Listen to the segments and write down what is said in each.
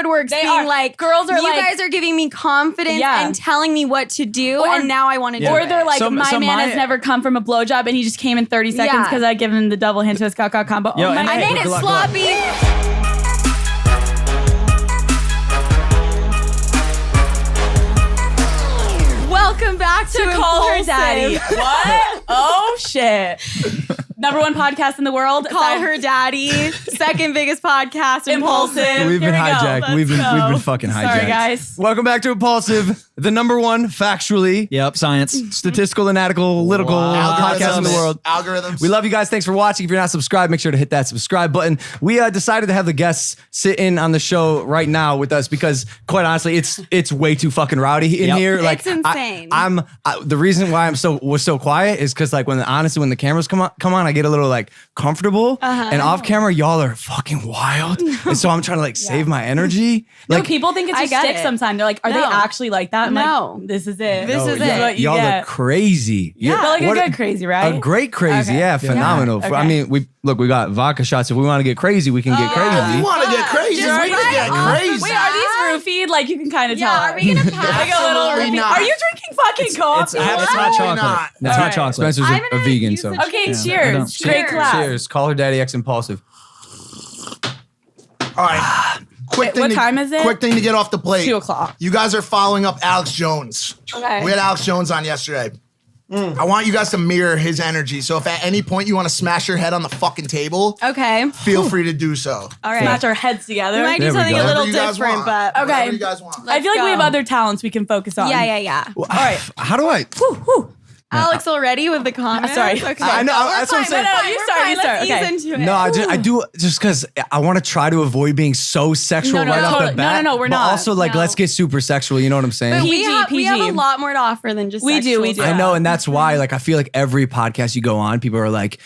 woodworks being like, girls are you like, guys are giving me confidence and telling me what to do, and now I want to do it. Or they're like, my man has never come from a blowjob and he just came in 30 seconds because I give him the double hint to his caca combo. I made it sloppy. Welcome back to Call Her Daddy. What? Oh shit. Number one podcast in the world. Call Her Daddy. Second biggest podcast. Impulsive. We've been hijacked. We've been fucking hijacked. Sorry, guys. Welcome back to Impulsive, the number one factually, science, statistical, analytical, podcast in the world. Algorithms. We love you guys. Thanks for watching. If you're not subscribed, make sure to hit that subscribe button. We decided to have the guests sit in on the show right now with us because, quite honestly, it's way too fucking rowdy in here. Like, it's insane. The reason why was so quiet is because, like, when the cameras come on, I get a little like comfortable, and off camera, y'all are fucking wild, and so I'm trying to like save my energy. Like, people think it's a stick sometimes. They're like, are they actually like that? I'm like, this is it. This is it. What you y'all get. look crazy. Yeah, but like a good crazy, right? A great crazy, phenomenal. Yeah. Okay. I mean, we got vodka shots. If we want to get crazy, we can get crazy. If you want to get crazy, we can get crazy. Wait, are these roofied? Like, you can kind of tell. Are we gonna pass? Like a little Absolutely roofie. not. Are you drinking fucking coffee? It's not chocolate. Not. It's not chocolate. Spencer's a vegan, so. Okay, cheers. Great class. Cheers. Call Her Daddy X Impulsive. All right. What time is it? Quick thing to get off the plate. 2:00. You guys are following up Alex Jones. Okay. We had Alex Jones on yesterday. I want you guys to mirror his energy. So if at any point you want to smash your head on the fucking table, Okay. feel free to do so. All right. Smash our heads together. We might do There we something go. a little Whatever you guys different, want. but Okay. Whatever you guys want. I feel like we have go. other talents we can focus on. Yeah. All right. How do I? Alex already with the comments. Sorry. Okay. I know. That's what I'm saying. No, you start. You start. Let's Okay. ease into it. No, I do just because I want to try to avoid being so sexual No, right off totally. the bat. No, we're but not. also, like, No. let's get super sexual. You know what I'm saying? But PG. we have a lot more to offer than just We do. sexual I know, and that's why, like, I feel like every podcast you go on, people are like,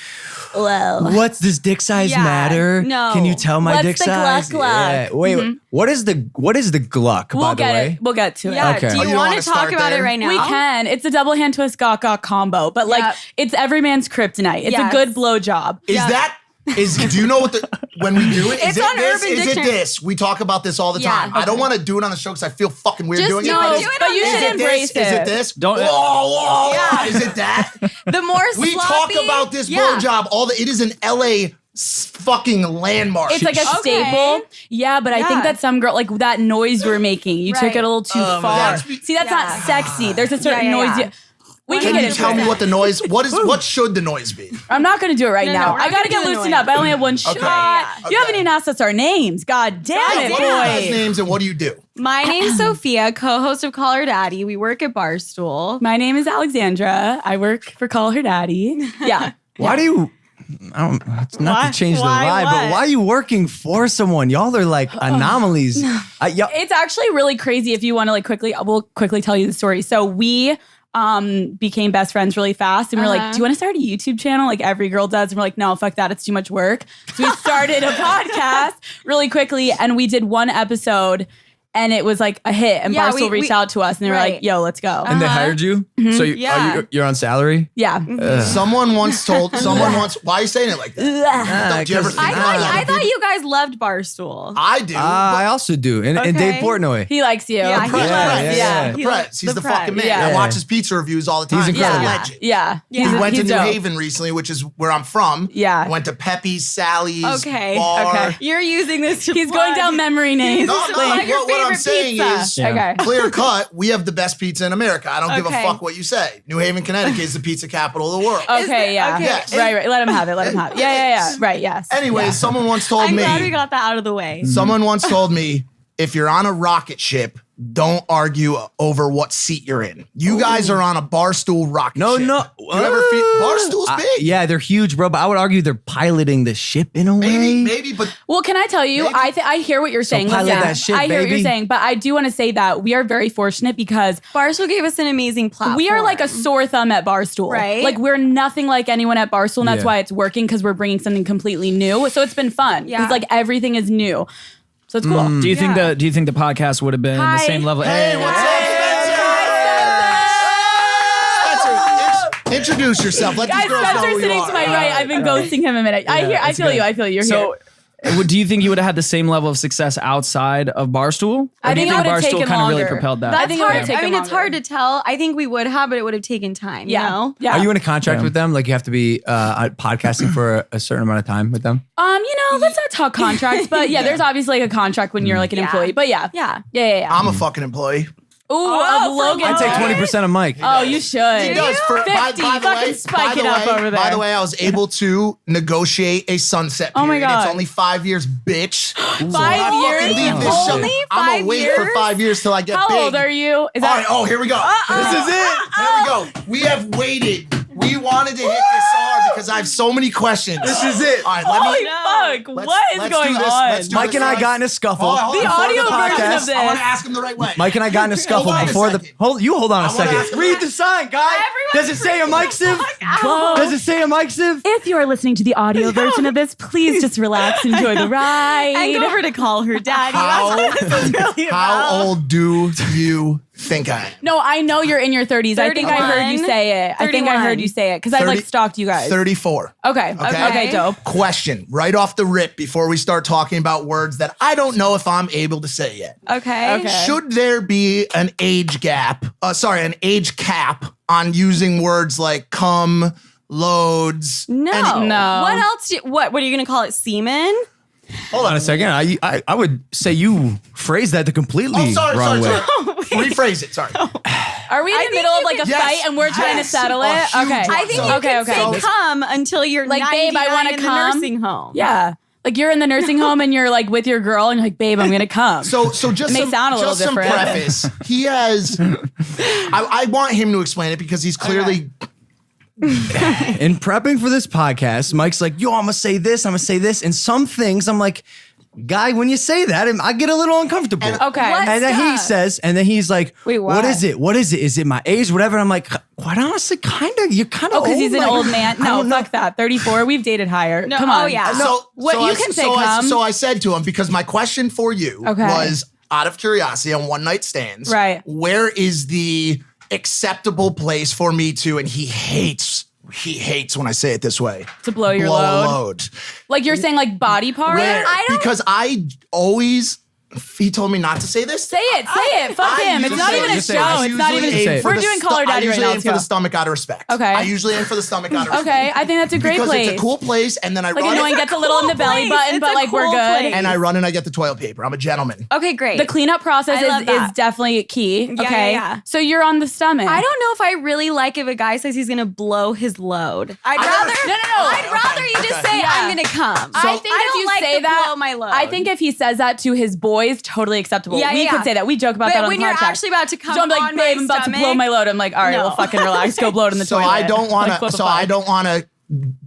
Well. "What's this dick size Yeah, matter? no. Can you tell my What's dick the size?" gluck? Yeah. Wait, what is the gluck? We'll by the get way, it. We'll get to it. Yeah. Okay. Do Oh, you you want wanna to talk start about there? it right now? We can. It's a double hand twist gawk combo, but like it's every man's kryptonite. It's Yes. a good blowjob. Do you know what when we do it? Is It's it on this? Urban Is it Dictionary. this? We talk about this all the Yeah. time. I don't want to do it on the show because I feel fucking weird Just doing no, it. do it But on you this. should embrace Is it this? Don't- Whoa. Yeah. Is it that? The more We sloppy, talk about this blowjob it is an LA fucking landmark. It's like a staple. Yeah, but I think that some girl, like that noise you were making, you took Right. it a little too far. God. See, that's not sexy. There's a certain Yeah, noise. yeah. We Can can you get tell into me it. what the noise? What should the noise be? I'm not going to do it right No, now. we're I not got to gonna get do the loosened noise. up. I only have one shot. yeah. You haven't even asked us our names. God damn it, What are you guys' boy. names and what do you do? My name's Sophia, co-host of Call Her Daddy. We work at Barstool. My name is Alexandra. I work for Call Her Daddy. Yeah. why do you? I don't. It's not Why? to change the Why vibe, but what? why are you working for someone? Y'all are like anomalies. It's actually really crazy if you want to like we'll quickly tell you the story. So we became best friends really fast and we're like, do you want to start a YouTube channel like every girl does? And we're like, no, fuck that. It's too much work. So we started a podcast really quickly and we did one episode and it was like a hit and Yeah, Barstool reached out to us and they were like, yo, let's go. And they hired you, so you're on salary. Yeah. Someone once. Why are you saying it like that? Do you ever think I thought you guys loved Barstool. I do. I also do, and Dave Okay. Portnoy. He likes you. Yeah, he Press, loves- yeah. The press. He's the press. fucking man. Yeah. I watch his pizza reviews all the time. He's incredible. a Yeah. legend. Yeah. Yeah. We went to He's New dope. Haven recently, which is where I'm from. Yeah. I went to Pepe's, Sally's, Okay. bar. Okay. You're using this to He's plug. going down memory names. No, Like your what I'm favorite saying pizza. is, Okay. clear cut, we have the best pizza in America. I don't give a Okay. fuck what you say. New Haven, Connecticut is the pizza capital of the world. Okay, yeah. okay. Yes. Right. Let him have it. Yeah. Right, yes. Anyways, someone once told I'm me, glad we got that out of the way. someone once told me, if you're on a rocket ship, don't argue over what seat you're in. You guys are on a Barstool rocket No, ship. no. You ever feel Barstool's big? Yeah, they're huge, bro. But I would argue they're piloting the ship in a way. Maybe, but Well, can I tell you? Maybe. I hear what you're saying. pilot Listen, that shit, I hear what you're baby. saying, but I do want to say that we are very fortunate because Barstool gave us an amazing platform. we are like a sore thumb at Barstool. Right. Like we're nothing like anyone at Barstool, and that's Yeah. why it's working because we're bringing something completely new. So it's been fun. Yeah. Because like everything is new. So it's cool. Do you think the podcast would have been Hi. the same level? hey, what's up, Spencer? Introduce yourself. Let Guys, these girls know Spencer's who you sitting are. to my right. I've been ghosting him a minute. I feel you. You're So, Do you think you would have had the same level of success outside of Barstool? I Or do you think it would've Barstool taken kind of really longer. propelled that? I That's think it would've hard. taken I mean, it's longer. hard to tell. I think we would have, but it would have taken time. Yeah. You know? Yeah. Are you in a contract Yeah. with them? Like you have to be podcasting for a certain amount of time with them? Let's not talk contracts, but yeah, there's obviously like a contract when you're like an Yeah. employee. But yeah. Yeah. I'm a fucking employee. Ooh, of Logan. I take 20% of Mike. Oh, you should. He does. 50. Fucking spike it up over there. By the way, I was able to negotiate a sunset Oh period. my God. It's only 5 years, bitch. 5 years? Leave this show. Only I'm 5 gonna wait years? for 5 years till I get How big. old are you? Is All that right, oh, here we go. This is it. Here we go. We have waited. We wanted to hit this hard because I have so many questions. This is it. All right, let Holy me. fuck, let's- what is let's going do this. on? Let's do Mike this and I right. got in a scuffle. Hold on, The before audio podcast, version of this. I want to ask him the right way. Mike and I got in a scuffle on a before the. second. Hold a I wanna second. ask him Read the- the sign, guy. Does it say a Mike Siv? Does it say a Mike Siv? If you are listening to the audio version of this, please just relax, enjoy the ride. And go over to call her daddy. How, That's what this is really how about. old do you think I am? No, I know you're in your 30s. I think I heard you 31. say it. I think I heard 31. you say it because I like 30 stalked you guys. 34. Okay. Okay. Okay, dope. Question right off the rip before we start talking about words that I don't know if I'm able to say yet. Okay. Okay. Should there be an age gap? An age cap on using words like come, loads? No. No. What else? What are you going to call it? Semen? Hold on a second. I would say you phrased that the completely Oh, sorry. wrong way. Rephrase it. Sorry. Are we in the think middle you of like a can- fight and we're trying to Yes. settle A it? huge Okay. one. I think So- you okay, can okay. say come until you're Like, babe, I 99 wanna in the come. nursing home. Yeah. Like you're in the nursing home and you're like with your girl and you're like, babe, I'm gonna come. So just It may some, sound a little just some different. preface. He has. I want him to explain it because he's clearly. In prepping for this podcast, Mike's like, yo, I'm gonna say this, and some things I'm like, guy, when you say that, I get a little uncomfortable. okay. What? And then he Stuff. says, and then he's like, Wait, what why? is it? What is it? Is it my age? Whatever. And I'm like, quite honestly, you're kind of Oh, because he's an like, old man. I No, don't know. fuck that. 34. We've dated higher. No, Come on. oh, yeah. You can say come. So I said to him, because my question for you Okay. was out of curiosity on one night stands. Right. Where is the acceptable place for me to, and he hates when I say it this way. To blow your blow a load. load. Like you're saying like body part? Where, because I always, he told me not to say this. Say it. Fuck him. It's usually not say even it. a Just say it. show. I It's not usually even. aim for We're the doing sto- Caller Daddy I right usually now. aim Let's for go. the stomach out of respect. Okay. I usually aim for the stomach out of respect. Okay. I think that's a great Because place. it's a cool place, and then I Like run annoying it, gets a little in the belly place. button, It's but a like we're cool good. place. and I run and I get the toilet paper. I'm a gentleman. Okay, great. The cleanup process I love is that. definitely key. Yeah, Okay. yeah. So you're on the stomach. I don't know if I really like if a guy says he's gonna blow his load. I'd rather No. I'd rather you just say Yeah. I'm gonna come. I think I if don't you like say to that, blow my load. I think if he says that to his boys, totally acceptable. Yeah, we yeah, could yeah. say that. We joke about But that on when the you're podcast. actually about to come so I'm like, on babe, my I'm about to blow stomach, my load. I'm like, all right, No. well, fucking relax. Go blow it in the So toilet. I don't want Like, what to. the So I fuck? don't want to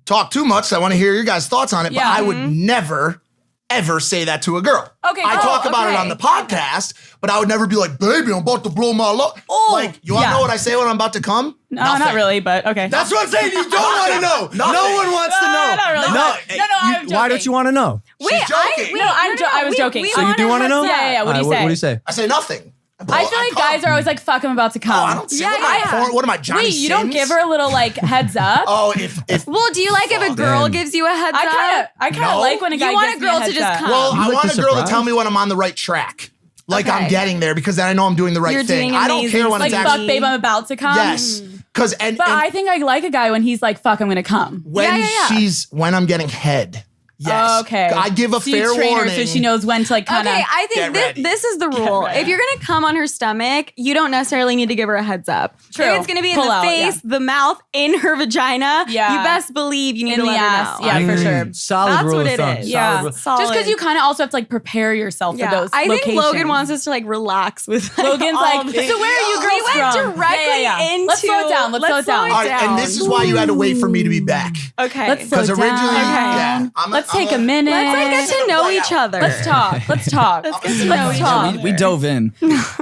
talk too much. I want to hear your guys' thoughts on it. Yeah. But I would never, ever say that to a girl. Okay, I oh, talk about it okay. on the podcast, but I would never be like, baby, I'm about to blow my load. Oh, Like, you want to yeah. know what I say when I'm about to come? No, not really, but okay. That's what I'm saying. You don't want to know. Nothing. No one wants to know. not really. No, No, I'm Why don't joking. you want to know? Wait, joking. No, I was joking. we So you do want to know? Yeah. What do you All right, say? What do you say? I say nothing. I feel like guys are always like, fuck, I'm about to come. Oh, I don't say Yeah, what, yeah. what am I, Johnny Wait, you don't Sins? give her a little like heads up? Oh, if Well, do you like if a girl Damn. gives you a heads up? I kind of No. like when a guy You want gives a girl me to heads just up. come. well, I like want the a girl to surprise? tell me when I'm on the right track. Like Okay. I'm getting there because then I know I'm doing the right You're thing. doing I don't amazing care when Like, it's fuck, actually babe, I'm about to come. yes. Because and But I think I like a guy when he's like, fuck, I'm gonna come. when Yeah. when I'm getting head. Yes. Okay. I give a So you fair train warning. her so she knows when to like kind of. Okay, I Get think ready. this is the rule. ready. If you're gonna come on her stomach, you don't necessarily need to give her a heads up. True. If it's gonna be in Pull the out, face, yeah. the mouth, in her vagina, Yeah. you best believe you need In to the let ass, her know. yeah, for sure. Solid That's rule what of it thumb. is. Yeah. Solid rule. Solid. Just because you kind of also have to like prepare yourself Yeah. for those. I think locations. Logan wants us to like relax with like, Logan's all like, of so it. where are you We girls went from? directly into. Let's slow it down. Let's slow it down. All right, and this is why you had to wait for me to be back. Okay. Let's slow Because it down. originally, Okay. yeah. Let's take a minute. Let's like get to know Play each out. other. Let's talk. Let's talk. Let's get to know Let's each talk. other. We dove in.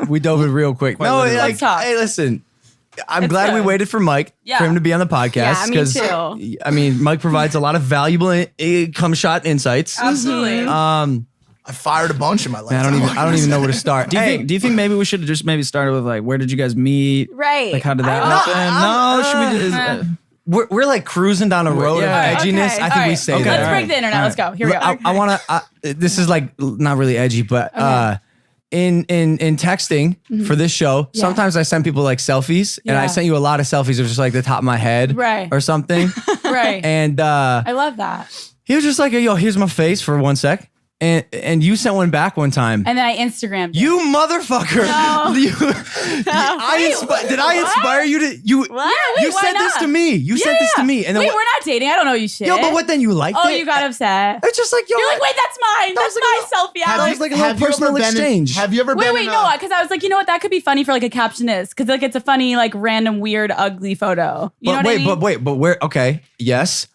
We dove in real quick. No, literally. like, Let's talk. hey, listen. I'm It's glad we good. waited for Mike Yeah. for him to be on the podcast. Yeah, me 'cause, too. I mean, Mike provides a lot of valuable come shot insights. Absolutely. I fired a bunch in my life. Man, I don't even know where to start. Do you think maybe we should have just maybe started with like where did you guys meet? Right. Like how did that I don't happen? No, should we? we're like cruising down a road Yeah. of edginess. Okay. I think All we right. say Okay. that. Let's break the internet. Let's go. Here we go. I want to. This is like not really edgy, but in texting for this show, sometimes I send people like selfies, and I Yeah. sent you a lot of selfies of just like the top of my head, Right. or something. Right. And I love that. he was just like, "Yo, here's my face for 1 sec," and you sent one back one time. And then I Instagrammed it. You motherfucker! Did I inspire you to you? Wait, You why sent this not? to me. You sent this to me, and then Wait, what, we're not dating. I don't know you shit. yo, but what then? You liked Oh, it? you got upset. It's just like yo. You're like, wait, that's mine. That's was my like selfie. Have That Alex. was like a little have you ever personal been in- exchange. Have you ever been? Wait, in no, a- because I was like, you know what? That could be funny for like a caption is because like it's a funny like random weird ugly photo. You know But what I wait, mean? but where? Okay, yes.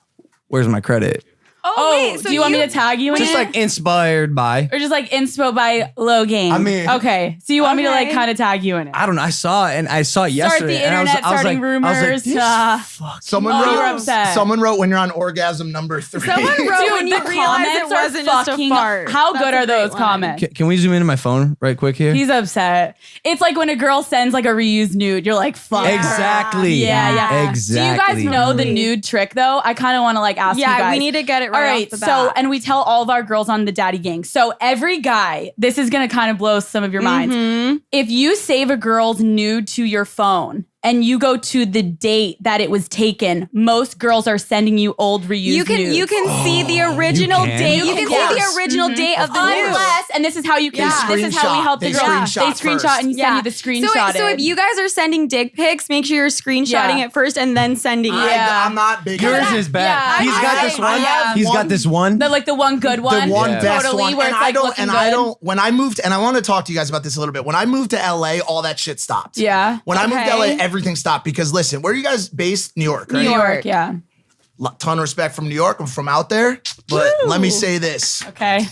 Where's my credit? Oh, wait, so do you want me to tag you in Just it? like inspired by. or just like inspo by Logan? I mean- okay. So you want me to like Okay. kind of tag you in it? I don't know. I saw it, and I saw it yesterday. the and internet, I was starting like, rumors. this fuck. Someone Oh, wrote. you're upset. Someone wrote when you're on orgasm number 3. Someone wrote Dude, when you the realize it comments are wasn't just a fucking. fart. How That's good a are those great line. comments? Can we zoom into my phone right quick here? He's upset. It's like when a girl sends like a reused nude. You're like, fuck. her. Exactly. Yeah, yeah. Exactly. Do you guys know the nude trick though? I kind of want to like ask you Yeah, guys. we need to get it right. All right, off the so bat. and we tell all of our girls on the Daddy Gang. So every guy, this is gonna kind of blow some of your minds. Mm-hmm. If you save a girl's nude to your phone and you go to the date that it was taken, most girls are sending you old reused you can nudes. see the original can? date. You Of can course. see the original date of the nude. Unless, and this is how you can. Yeah. This is how we help the They girls. screenshot They screenshot and Yeah. send you the screenshot. So if you guys are sending dick pics, make sure you're screenshotting Yeah. it first and then sending it. Yeah. I'm not big. Yours on is bad. Yeah, He's got I- this one. I- He's got this one. the like the one good one, the one Yeah. best totally one. where And it's I like don't. looking And good. I don't. When I moved, and I want to talk to you guys about this a little bit. When I moved to LA, all that shit stopped. Yeah. When I moved to Okay. LA, everything stopped because listen, where are you guys based? New York, right? New York, yeah. Ton of respect from New York. I'm from out there, but let me say this: Okay.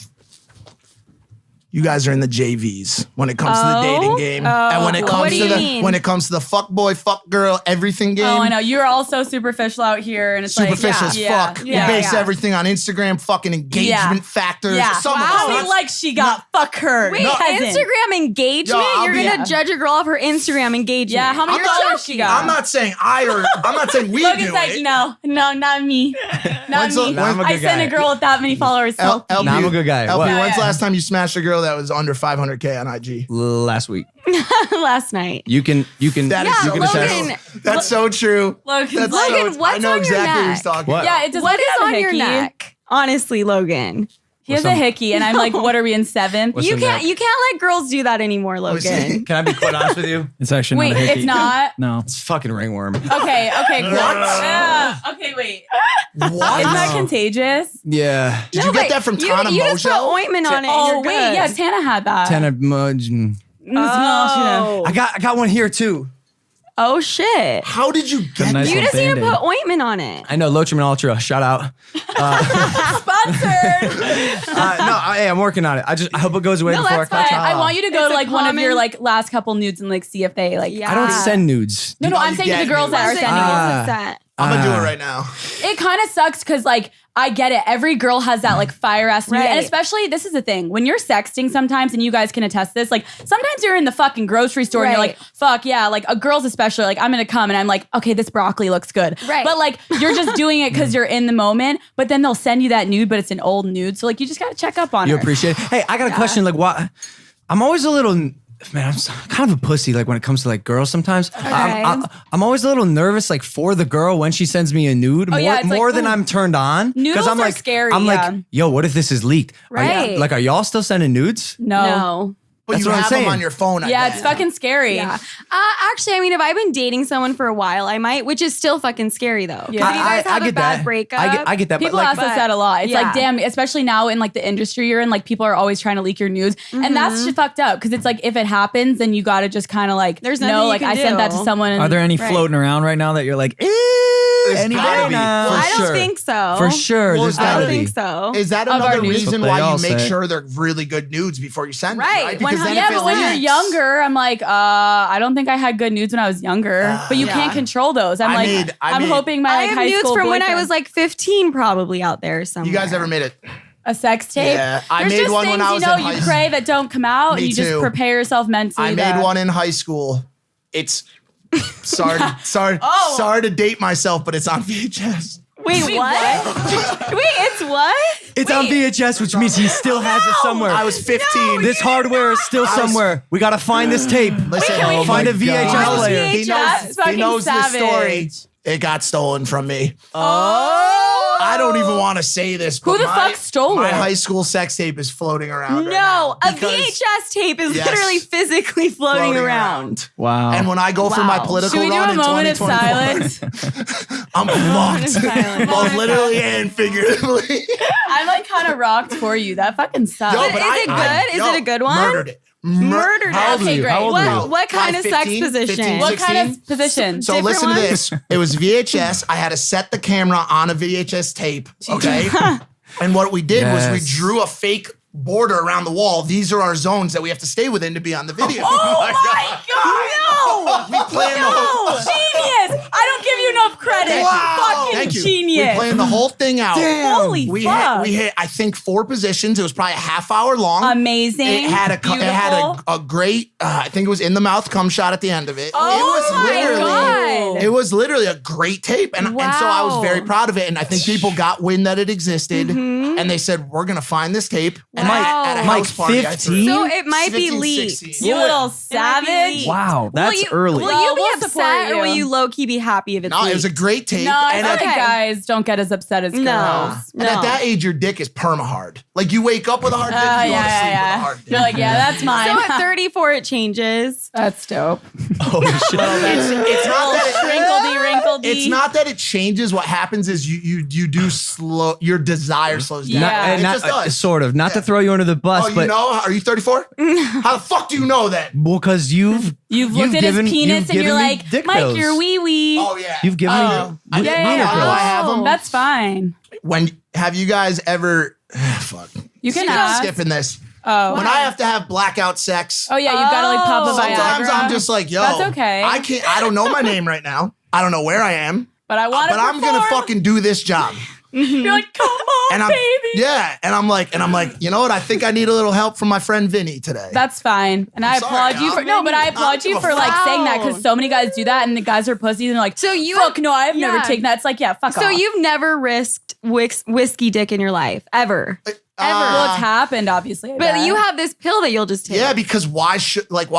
you guys are in the JVs when it comes to the dating game, and when it What comes do to you the mean? when it comes to the fuck boy, fuck girl, everything game. Oh, I know. You're all so superficial out here, and it's Superficial like as fuck. Yeah, You base yeah. everything on Instagram, fucking engagement Yeah. factors. Yeah. Some of How us. many likes she got? Fuck her. Wait, Peasant. Instagram engagement? Yo, I'll You're be- gonna judge a girl off her Instagram engagement. Yeah, how many I'm not- followers she got? I'm not saying I'm not saying we Logan's do like, it. no, not me. Not When's the- me. Nah, I'm a I good sent guy. a girl with that many followers. So LP, Nah, I'm a good guy. LP, What? when's the Yeah. last time you smashed a girl that was under 500K on IG? Last week. last night. You can. That is Yeah, so can attest. Logan, That's so true. Logan's That's like- Logan, so, what's I know on your exactly what neck? he's talking What? about. yeah, it does. what Logan is have a on your hickey. neck? Honestly, Logan. He has What's a on- hickey, and I'm like, what are we in 7th? What's You on can't that? you can't let girls do that anymore, me see. Logan. Can I be quite honest with you? It's actually Wait, not a hickey. it's not. No. It's fucking ringworm. Okay, cool. Okay, wait. What? Isn't that contagious? Yeah. Did you get that from Tana You just put Mojo? ointment on it. Oh, and you're wait, good. yeah, Tana had that. Tana Mudge. Oh. I got one here too. Oh shit. How did you get nice that? You one just need to Band-Aid. put ointment on it. I know Lotriman Ultra. Shout out. Sponsored. Hey, I'm working on it. I hope it goes away No, before that's I catch fine. I on. want you to go It's to a like one of your common- like last couple nudes and like see if they like. Yeah. I don't send nudes. No, Oh, I'm you saying to get the girls that are nudes. sending it. I'm gonna do it right now. It kind of sucks because like I get it. Every girl has that like fire ass nude, Right. and especially this is the thing when you're sexting sometimes, and you guys can attest this. Like sometimes you're in the fucking grocery store and you're Right. like, fuck yeah, like a girl's especially like I'm gonna come and I'm like, okay, this broccoli looks good, Right. But like you're just doing it because you're in the moment. But then they'll send you that nude, but it's an old nude, so like you just gotta check up on You her. appreciate it. Hey, I got a question. Like, what? I'm always a little. Man, I'm kind of a pussy. Like when it comes to like girls, sometimes I'm always a little nervous. Like for the girl when she sends me a nude, yeah, it's like, more than ooh. I'm turned on. Noodles I'm are like scary, I'm yeah. like, yo, what if this is leaked? Right. Are y'all still sending nudes? No. But That's you what I'm have them saying. on your phone. I Yeah, bet. it's fucking scary. Yeah. Actually, I mean, if I've been dating someone for a while, I might, which is still fucking scary though. 'Cause Yeah. if you guys have a bad breakup. I get that. People but like, ask us that a lot. It's yeah. like, damn, especially now in like the industry you're in, like people are always trying to leak your news. And that's just fucked up because it's like if it happens, then you gotta just kind of like, There's nothing no, you like can I sent that to do. someone. And Are there any Right. floating around right now that you're like, any gotta day be. now? For I don't sure. think so. For sure, Well, there's is I that gotta don't be. think so. Is that Of our another nudes. reason That's what why they all you make say. sure they're really good nudes before you send Right. them? Right. Because then yeah, if it but when you're leaks- younger, I'm like, I don't think I had good nudes when I was younger. But you Yeah. can't control those. I'm I like, made- I I'm made- hoping my I like, have high nudes school from when I boyfriend- was like 15, probably out there somewhere. You guys ever made it? a sex tape. Yeah, I There's made just one when things, I was you know, in high you pray that don't come out, Me and you just too. prepare yourself mentally. I made one in high school. It's Sorry to date myself, but it's on VHS. Wait, what? Wait, it's what? It's on VHS, which means he still has it somewhere. I was 15. This hardware is still somewhere. We gotta find this tape. Listen, find a VHS player. He knows the story. It got stolen from me. Oh. I don't even want to say this. Who But the fuck stole my it? high school sex tape is floating around. right No, now a because- VHS tape is Yes. literally physically floating around. Wow. And when I go for my Wow. political Should we do run a in moment of 2024, silence? I'm fucked. silence. Both literally and figuratively. I'm like kind of rocked for you. That fucking sucks. Yo, Is it good? Is it a good one? Murdered it. Murdered it. How old are Okay, you? great. How old are you? What kind of sex 15, position? 15, What kind 16? of position? So Different listen to one? this. It was VHS. I had to set the camera on a VHS tape. Okay. And what we did was we Yes. drew a fake border around the wall. These are our zones that we have to stay within to be on the video. Oh my god! We planned the whole. No! Genius! I don't give you enough credit. Fucking Thank you. genius. We planned the whole thing out. Holy We fuck! hit I think 4 positions. It was probably a half hour long. Amazing. It had Beautiful. a great I think it was in the mouth cum shot at the end of it. Oh it was my literally God. it was literally a great tape and so I was Wow. very proud of it and I think people got wind that it existed and they said we're going to find this tape and Wow. at a Mike, house party I 15? threw- So it might be 15, leaked. 16. You little leaked. savage. Wow, that's will you, early. Will you be We'll support upset or will you. you low key be happy if it's No, it was a leaked? great tape No, I and feel at, like guys don't get as upset as girls. No. and at that age your dick is perma hard. Like you wake up with a hard dick, you go to sleep with a hard dick. You're like, yeah, that's mine. So at 34 it changes. That's dope. Oh shit. It's not that it, Wrinkledy, wrinkledy. it's not that it changes. What happens is you do slow. Your desire slows down. Yeah. It just does. Sort of. Not to throw you under the bus, Oh, you but know? Are you 34? How the fuck do you know that? well, because you've Looked at his given- penis you've and you're given me like, dick Mike, pills. you're wee wee. Oh yeah. You've given I me know. I wiener know. pills. I have them. That's fine. When have you guys ever? Fuck. You can I'm ask. skipping this. Oh. When I have to have blackout sex, Oh yeah, you've got to like pop a Viagra. sometimes I'm just like, yo, That's okay. I can't. I don't know my name right now. I don't know where I am. But I want to. But I'm gonna fucking do this job. You're like, come on, And I'm baby. yeah, and I'm like, you know what? I think I need a little help from my friend Vinny today. That's fine, and I sorry, applaud you for I'll- but I applaud I'll you give for a like fuck. saying that because so many guys do that, and the guys are pussies and they're like, So you fuck no, I've never yeah. taken that. It's like, yeah, fuck off. So you've never risked whiskey dick in your life ever. well, it's happened, obviously. I But bet. you have this pill that you'll just take. Yeah, because why should if I'm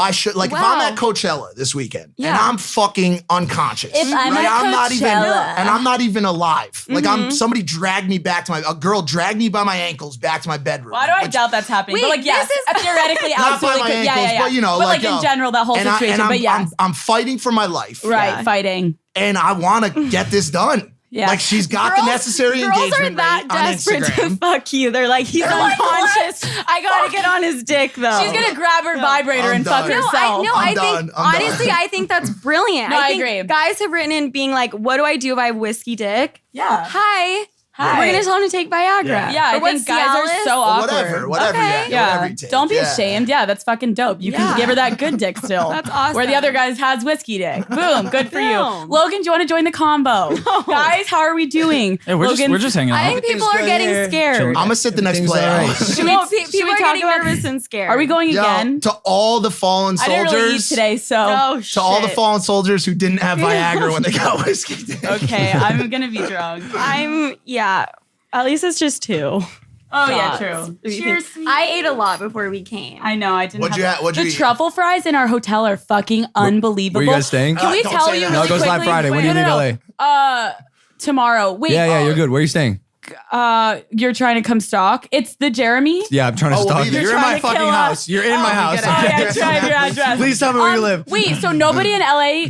Wow. at Coachella this weekend and Yeah. I'm fucking unconscious, If I'm at not even Coachella. and I'm not even alive. Like somebody dragged me back to a girl dragged me by my ankles back to my bedroom. Why do I which- doubt that's happening? Wait, but like, yes, this is- theoretically, Not by absolutely my could. ankles, Yeah. but you know, but like, in yo, general, that whole and situation. I'm, but yes, I'm fighting for my life, right, Yeah. fighting. and I want to get this done. Yeah. Like she's got the necessary girls engagement are that rate on desperate to Instagram. fuck you. They're like, he's They're like, unconscious. I gotta get on his dick though. She's gonna grab her vibrator I'm and fuck done. herself. I'm done. think I'm done. honestly, I think that's brilliant. No, I think agree. Guys have written in being like, "What do I do if I have whiskey dick?" Yeah. Hi. Hi. We're gonna tell him to take Viagra. Yeah, I Or what think guys are Cialis? so Or awkward. whatever, Okay. whatever you take. Don't be Yeah. ashamed. Yeah, that's fucking dope. You Yeah. can give her that good dick still. That's awesome. Where the other guys has whiskey dick. Boom. Good for you. Boom. Logan, do you want to join the combo? Guys, how are we doing? Hey, we're Logan, just hanging I out. think people are getting scared. I'm gonna sit the next Everything's play all out. right. Should we, No, should people we are talk getting about nervous and scared. Are we going Yo, again? to all the fallen I didn't really eat soldiers, today, so Oh shit. to all the fallen soldiers who didn't have Viagra when they got whiskey. okay, I'm gonna be drunk. At least it's just 2. Oh yeah, shots. true. What do you Cheers. think? I ate a lot before we came. I know I didn't. What'd you have ha- what'd you the eat? truffle fries in our hotel are fucking unbelievable. Where you guys staying? Can we Don't tell say you? that. No, Really it goes live quickly? Friday. When do you Wait, leave LA? Tomorrow. Wait. Yeah, you're good. Where are you staying? You're trying to come stalk. It's the Jeremy. Yeah, I'm trying to Oh, we'll stalk be you. there. You're in Trying my to fucking kill us. house. You're in my house. Oh yeah, try your address. Please tell me where you live. Wait, so nobody in LA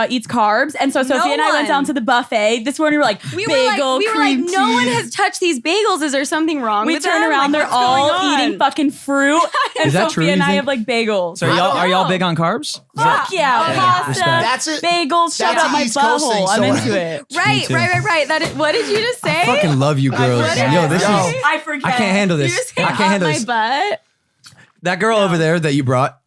eats carbs, and so Sophia and I went one. down to the buffet. This morning we were like, we bagel, were like, cream no one cheese. has touched these bagels. Is there something wrong We with turn them? around, Like, they're what's going all on? eating fucking fruit, and Is that Sophia true, and you I think? have like bagels. So are y'all big on carbs? Fuck yeah, pasta, respect. That's it. bagels, shut That's up my East Coast thing, butthole. I'm so- into it. Right, too. right. That is, what did you just say? I fucking love you girls. forget. Yo, this Yo. is. I forget. I can't handle You this. just I hit can't up handle my this. butt. That girl over there that you brought.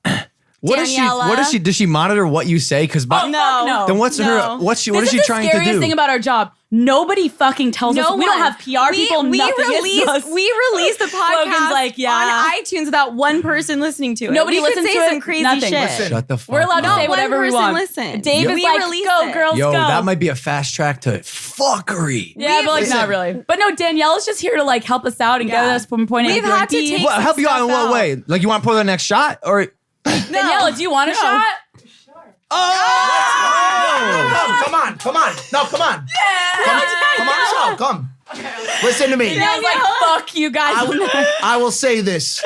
What does she? Does she monitor what you say? Because no. then what's her? What is she trying to do? This is the scariest thing about our job. Nobody fucking tells us. We don't have PR people. We nothing release the podcast Logan's like, on iTunes without one person listening to it. Nobody we could listens say to some it. crazy Nothing. shit. Listen. Shut the fuck We're allowed to up. say whatever we want. Listen. Dave is like, go girls, Yo, go. that might be a fast track to fuckery. Yeah, but like not really. But no, Danielle's just here to like help us out and get us from point A to We've point had to B. take What, help you out in what way? Like you want to pour the next shot or? Danielle, do you want a shot? Oh! Come on. No, come on. Come on, come. Listen to me. I was like, fuck you guys. I will say this.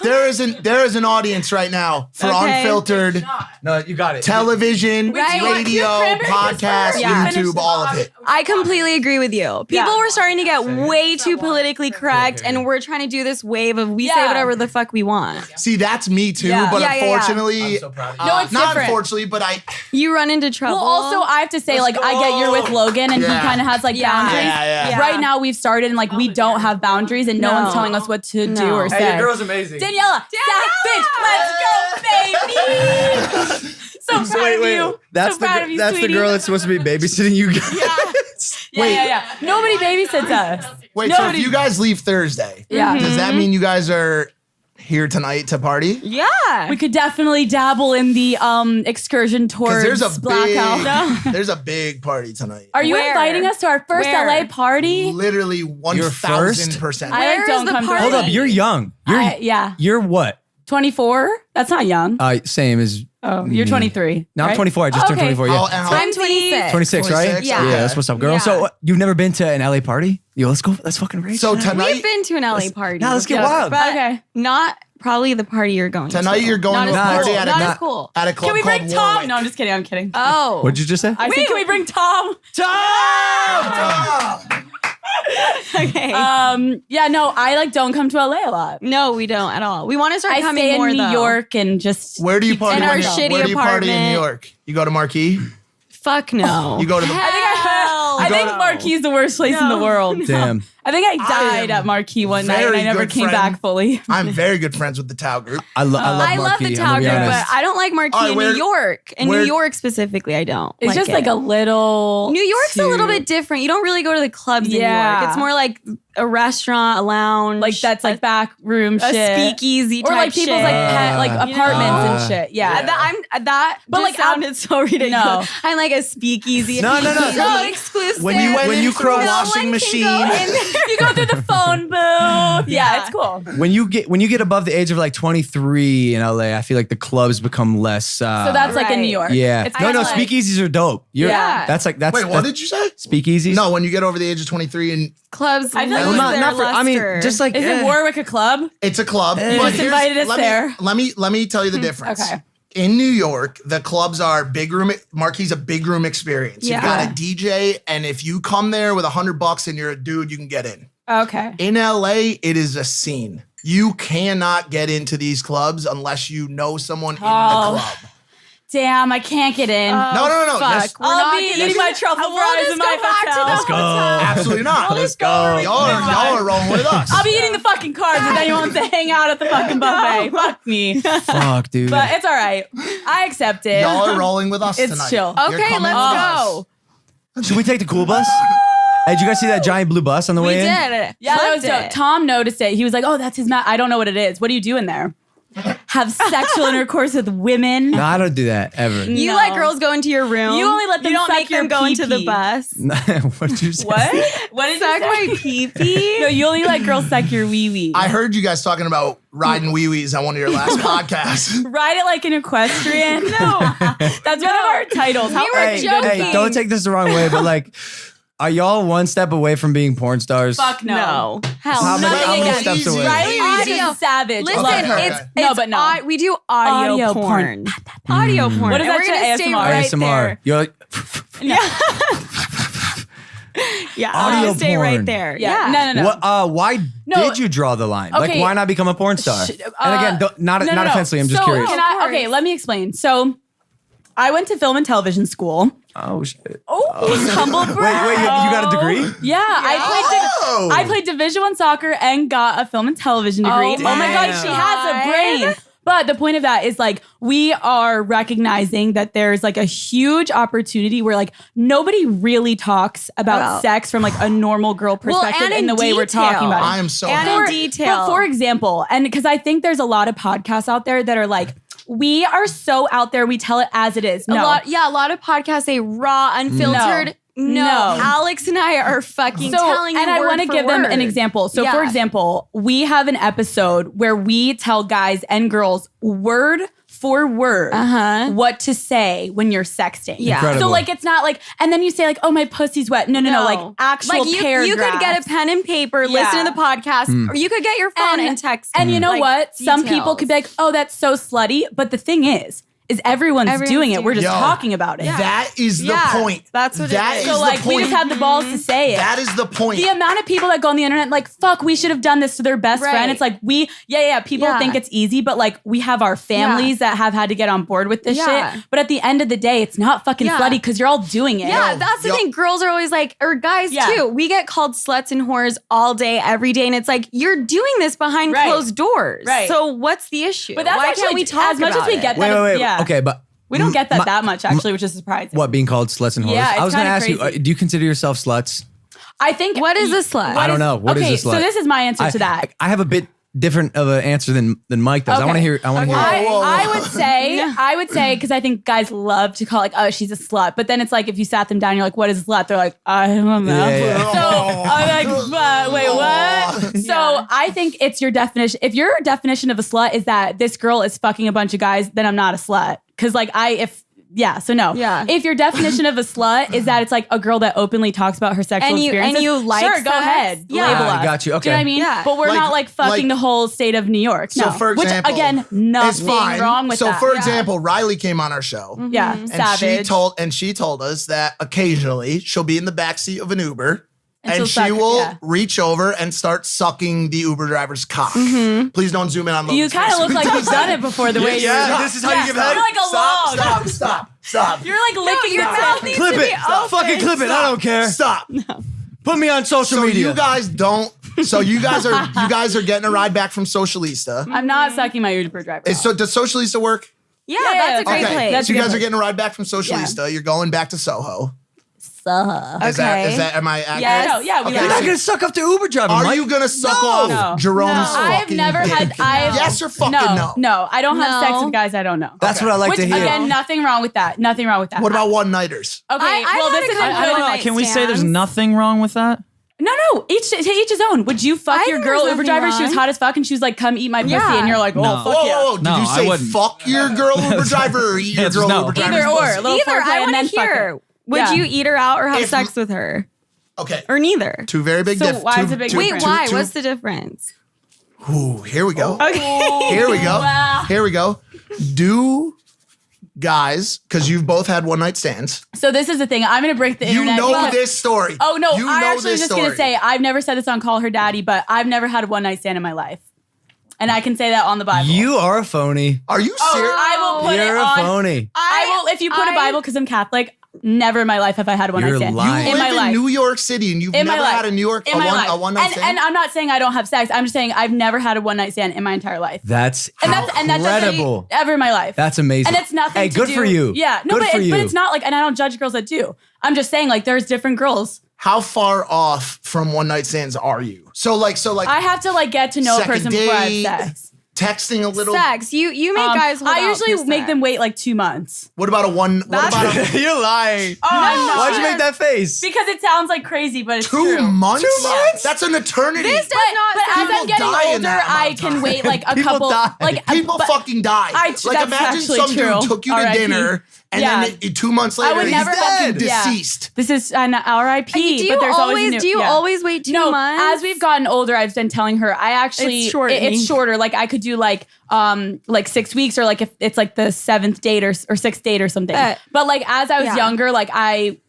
There is an audience right now for unfiltered No, you got it. television, Right. radio, podcast, Yeah. YouTube, all of it. I completely agree with you. People were starting to get way too politically correct, and we're trying to do this wave of we say whatever the fuck we want. See, that's me too, Yeah. but Yeah. unfortunately, I'm so proud of you. No, it's not different. unfortunately, but You run into trouble. Well, also, I have to say, like, I get you're with Logan, and he Yeah. kind of has like boundaries. Yeah. Right now, we've started, and like, we don't have boundaries, and no one's telling us what to do or say. Hey, your girl's amazing. Daniela, bitch, let's go, baby. So proud of you. That's so proud of you, that's the sweetie. girl that's supposed to be babysitting you guys. Yeah. Nobody babysits us. wait. Nobody- So if you guys leave Thursday, Yeah. does that mean you guys are here tonight to party? yeah. We could definitely dabble in the excursion towards Because there's a blackout. there's a big party tonight. Are you Where? inviting us to our first Where? LA party? Literally 1,000%. I Where like is don't the come to party? Hold up, you're young. Yeah. You're what? 24? That's not young. Same as. Oh, you're 23. No, I'm right? 24. I just turned Okay. 24. Yeah. I'm 26. 26, right? 26, Yeah. Yeah, that's what's up, girl. Yeah. So you've never been to an LA party? Yo, let's go. Let's fucking rage. So tonight, We've been to an LA party. Now let's get Yeah. wild. But Okay. not probably the party you're going to. tonight you're going Not to a as party cool. at Not a as cool. at a club Can we bring called Tom? Warwick. No, I'm just kidding. I'm kidding. Oh. What'd you just say? I said, can we bring Tom? Okay. Yeah, no, I like don't come to LA a lot. No, we don't at all. We want to start I coming stay in more New though. York and just Where do you party? In our when- shitty Where do you party in New apartment. York? You go to Marquee? Fuck no. You go to the I think Marquee is the worst place in the world. Damn. I think I died at Marquee one night and very I never good came friend. back fully. I'm very good friends with the Tao group. I love I love Marquee, the I'm Tao gonna be group, honest. but I don't like Marquee All right, in where- New York. In where- New York specifically, I don't. It's just like it. a little. New York's a little too- bit different. You don't really go to the clubs in New Yeah. York. It's more like a restaurant, a lounge, like that's like back room a shit. speakeasy Or type like people's shit. like pet, like apartments and shit. Yeah. That But, just like, sounded so ridiculous. No. I'm like a speakeasy. No. So exclusive. When you went When you into cross- the No washing one can machine, go in- You go through the phone booth. Yeah, it's cool. When you get above the age of like 23 in LA, I feel like the clubs become less. So that's like in New York. yeah. It's No, kinda no, like- speakeasies are dope. Yeah. That's wait, what did you say? Speakeasies? No, when you get over the age of 23 and clubs I feel like lose it's their luster. I mean, just like Is it Warwick a club? it's a club. You but just here's- invited us let there. Me, let me tell you the difference. Okay. In New York, the clubs are big room. Marquee's a big room experience. Yeah. You've got a DJ, and if you come there with $100 and you're a dude, you can get in. Okay. In LA, it is a scene. You cannot get into these clubs unless you know someone in the club. Damn, I can't get in. No. Fuck. Just- We're I'll not be gonna- eating my truffle We'll fries just in my go back to hotel. the Let's go. Absolutely not. Let's go. Y'all are rolling with us. I'll be eating the fucking carbs and then you wants to hang out at the fucking buffet. Fuck me. Fuck, dude. But it's all right. I accept it. Y'all are rolling with us It's tonight. chill. You're Okay, coming let's with us. go. Should we take the cool bus? Hey, did you guys see that giant blue bus on the We way in? did. Yeah, that was Flipped dope. it. Tom noticed it. He was like, "Oh, that's his mat. I don't know what it is. What do you do in there? Have sexual intercourse with women? No, I don't do that ever. You No. let girls go into your room. You only let them You don't suck make them your go into the pee-pee. bus. What did you say? What? What did Suck you say? my pee-pee. No, you only let girls suck your wee wee. I heard you guys talking about riding wee-wees on one of your last podcasts. Ride it like an equestrian. No, that's one of our titles. How were are you joking. Hey, don't take this the wrong way, but like, are y'all one step away from being porn stars? Fuck no. Hell, How many, Nothing how many against steps easy. away? Riley Reed's Audio. a savage. Listen, Love her. it's No, but no. we do audio, Audio porn. Audio porn. What is And that we're gonna to stay ASMR? right ASMR. there. You're like, Yeah, Audio I'm gonna stay porn. right there. Yeah. Yeah. No. what? Why No. did you draw the line? Like, Okay. why not become a porn star? and again, not no, offensively. I'm just So, curious. Can Of I, course. okay, let me explain. So, I went to film and television school. Oh shit! Oh, humble brag. Wait, you got a degree? Yeah, I played Division I soccer and got a film and television degree. Oh, my god, she has a brain. But the point of that is like we are recognizing that there's like a huge opportunity where like nobody really talks about sex from like a normal girl perspective and in the way we're talking about it. I am so And happy. in detail. But for example, and because I think there's a lot of podcasts out there that are like, we are so out there, we tell it as it is. A lot of podcasts say raw, unfiltered. No. Alex and I are fucking telling you. And I want to give them an example. So, for Yeah. example, we have an episode where we tell guys and girls word for word what to say when you're sexting. Yeah. Incredible. So, like, it's not like, and then you say, like, oh, my pussy's wet. No. Like, actual like paragraphs. you could get a pen and paper, listen to the podcast, or you could get your phone and text. And you know like, what? Some people details. could be like, oh, that's so slutty. But the thing is everyone's doing it. We're just Yo, talking about it. That is the point. That's what that it is. is So, like, the we point. just have the balls to say it. That is the point. The amount of people that go on the internet like, fuck, we should have done this to their best friend. It's like people think it's easy, but like we have our families that have had to get on board with this shit. But at the end of the day, it's not fucking slutty because you're all doing it. Yeah, that's the thing. Girls are always like, or guys too. We get called sluts and whores all day, every day, and it's like you're doing this behind closed doors. Right. So what's the issue? But that's why actually, can't we talk as much about as we it? get that? Wait. Yeah. Okay, but We don't get that much actually, which is surprising. what, being called sluts and whores? Yeah, it's I was going to kinda ask you, crazy. do you consider yourself sluts? I think What is a slut? I don't know. What is a slut? So this is my answer to that. I have a bit different of an answer than Mike does. I want to hear. I would say, because I think guys love to call like, oh, she's a slut. But then it's like, if you sat them down, you're like, what is a slut? They're like, I don't know. Yeah. So I'm like, wait, what? So I think it's your definition. If your definition of a slut is that this girl is fucking a bunch of guys, then I'm not a slut. Because like so no. Yeah. If your definition of a slut is that it's like a girl that openly talks about her sexual experiences, and you like sure, go sex, ahead. yeah. Label us. Got you. Do you know what I Okay. mean? Yeah. But we're Like- not like fucking like- the whole state of New York. So No. for Which example, again, it's nothing fine. wrong with so that. for Yeah. example, Riley came on our show. Yeah, And savage. she told us that occasionally she'll be in the backseat of an Uber And and she'll she suck- will yeah. reach over and start sucking the Uber driver's cock. Please don't zoom in on Logan's You kind of face. look like you've done it before the way Yeah, you this is how you give head? You're like a log. Stop. You're like licking your your mouth tongue. needs Clip to it. be open. Fucking clip it. I don't care. Stop. Put me on social So media. you guys don't. So you guys are getting a ride back from Socialista. I'm not sucking my Uber driver. So does Socialista work? Yeah, Yeah, that's a great okay. place. That's So you a guys good are getting a ride back from Socialista. You're going back to Soho. Is that am I accurate? Yeah, we Okay, You're like not it. gonna suck up to Uber driver. Are Mike. you gonna suck off No. Jerome's I've fucking never had. dick? I've Yes or fucking no? No, I don't have sex No. with guys I don't know. That's what I like Which to hear. again, nothing wrong with that. Nothing wrong with that. What about one-nighters? Okay, I've well, had this a is couple I don't know. One-night Can we say there's stands. nothing wrong with that? No. Each to each his own. Would you fuck I your think girl there's Uber nothing driver? She was wrong. hot as fuck, and she was like, "Come eat my pussy," Yeah. and you're like, "Oh No. fuck yeah." Whoa. Did No, you I say wouldn't. fuck your girl Uber driver or eat your It's girl no. Uber driver's Either or. pussy? Little Either. foreplay I and want then to fuck hear. it. Would Yeah. you eat her out or have If- sex with her? Okay. Or neither? Two very big differences. why is it big Wait, difference? why? What's the difference? Here we go. Okay. Here we go. Wow. Here we go. Do guys, because you've both had one-night stands. So this is the thing. I'm gonna break the You internet. know because- this story. Oh no, You I know actually was this just gonna story. say I've never said this on Call Her Daddy, but I've never had a one night stand in my life, and I can say that on the Bible. You are a phony. Are you Oh, serious? I will put You're it a on. phony. I will if you put a Bible because I'm Catholic. Never in my life have I had a one night You're stand. lying. You in my live in life. New York City and you've In my never life. had a New York In my life. a one night and, stand. and I'm not saying I don't have sex. I'm just saying I've never had a one night stand in my entire life. That's That's incredible. ever in my life. That's amazing. And it's nothing. Hey, to good do- for you. Yeah, no, Good for but you. it's not like, and I don't judge girls that do. I'm just saying like there's different girls. How far off from one night stands are you? So like I have to like get to know a Second person before I date. have sex. texting a little. Sex. You make guys. hold I out usually for make sex. them wait like 2 months. What about a one? What about a You're lying. Oh, I'm not. Why'd you make that face? Because it sounds like crazy, but it's 2 true. months? 2 months? That's an eternity. This does not. But as sound- I'm getting die in older, that amount I of can time. wait like a People couple. die. Like People but fucking die. that's imagine actually some true. dude took you to R.I.P. dinner and Yeah. then 2 months later would he's never fucking fucking- yeah. deceased. This is an R.I.P. do you but there's always a always new, do you yeah. always wait 2 No, months? as we've gotten older, I've been telling her I actually It's shortening. it's shorter. Like I could do like 6 weeks or like if it's like the 7th date or 6th date or something. But like as I was Yeah. younger, like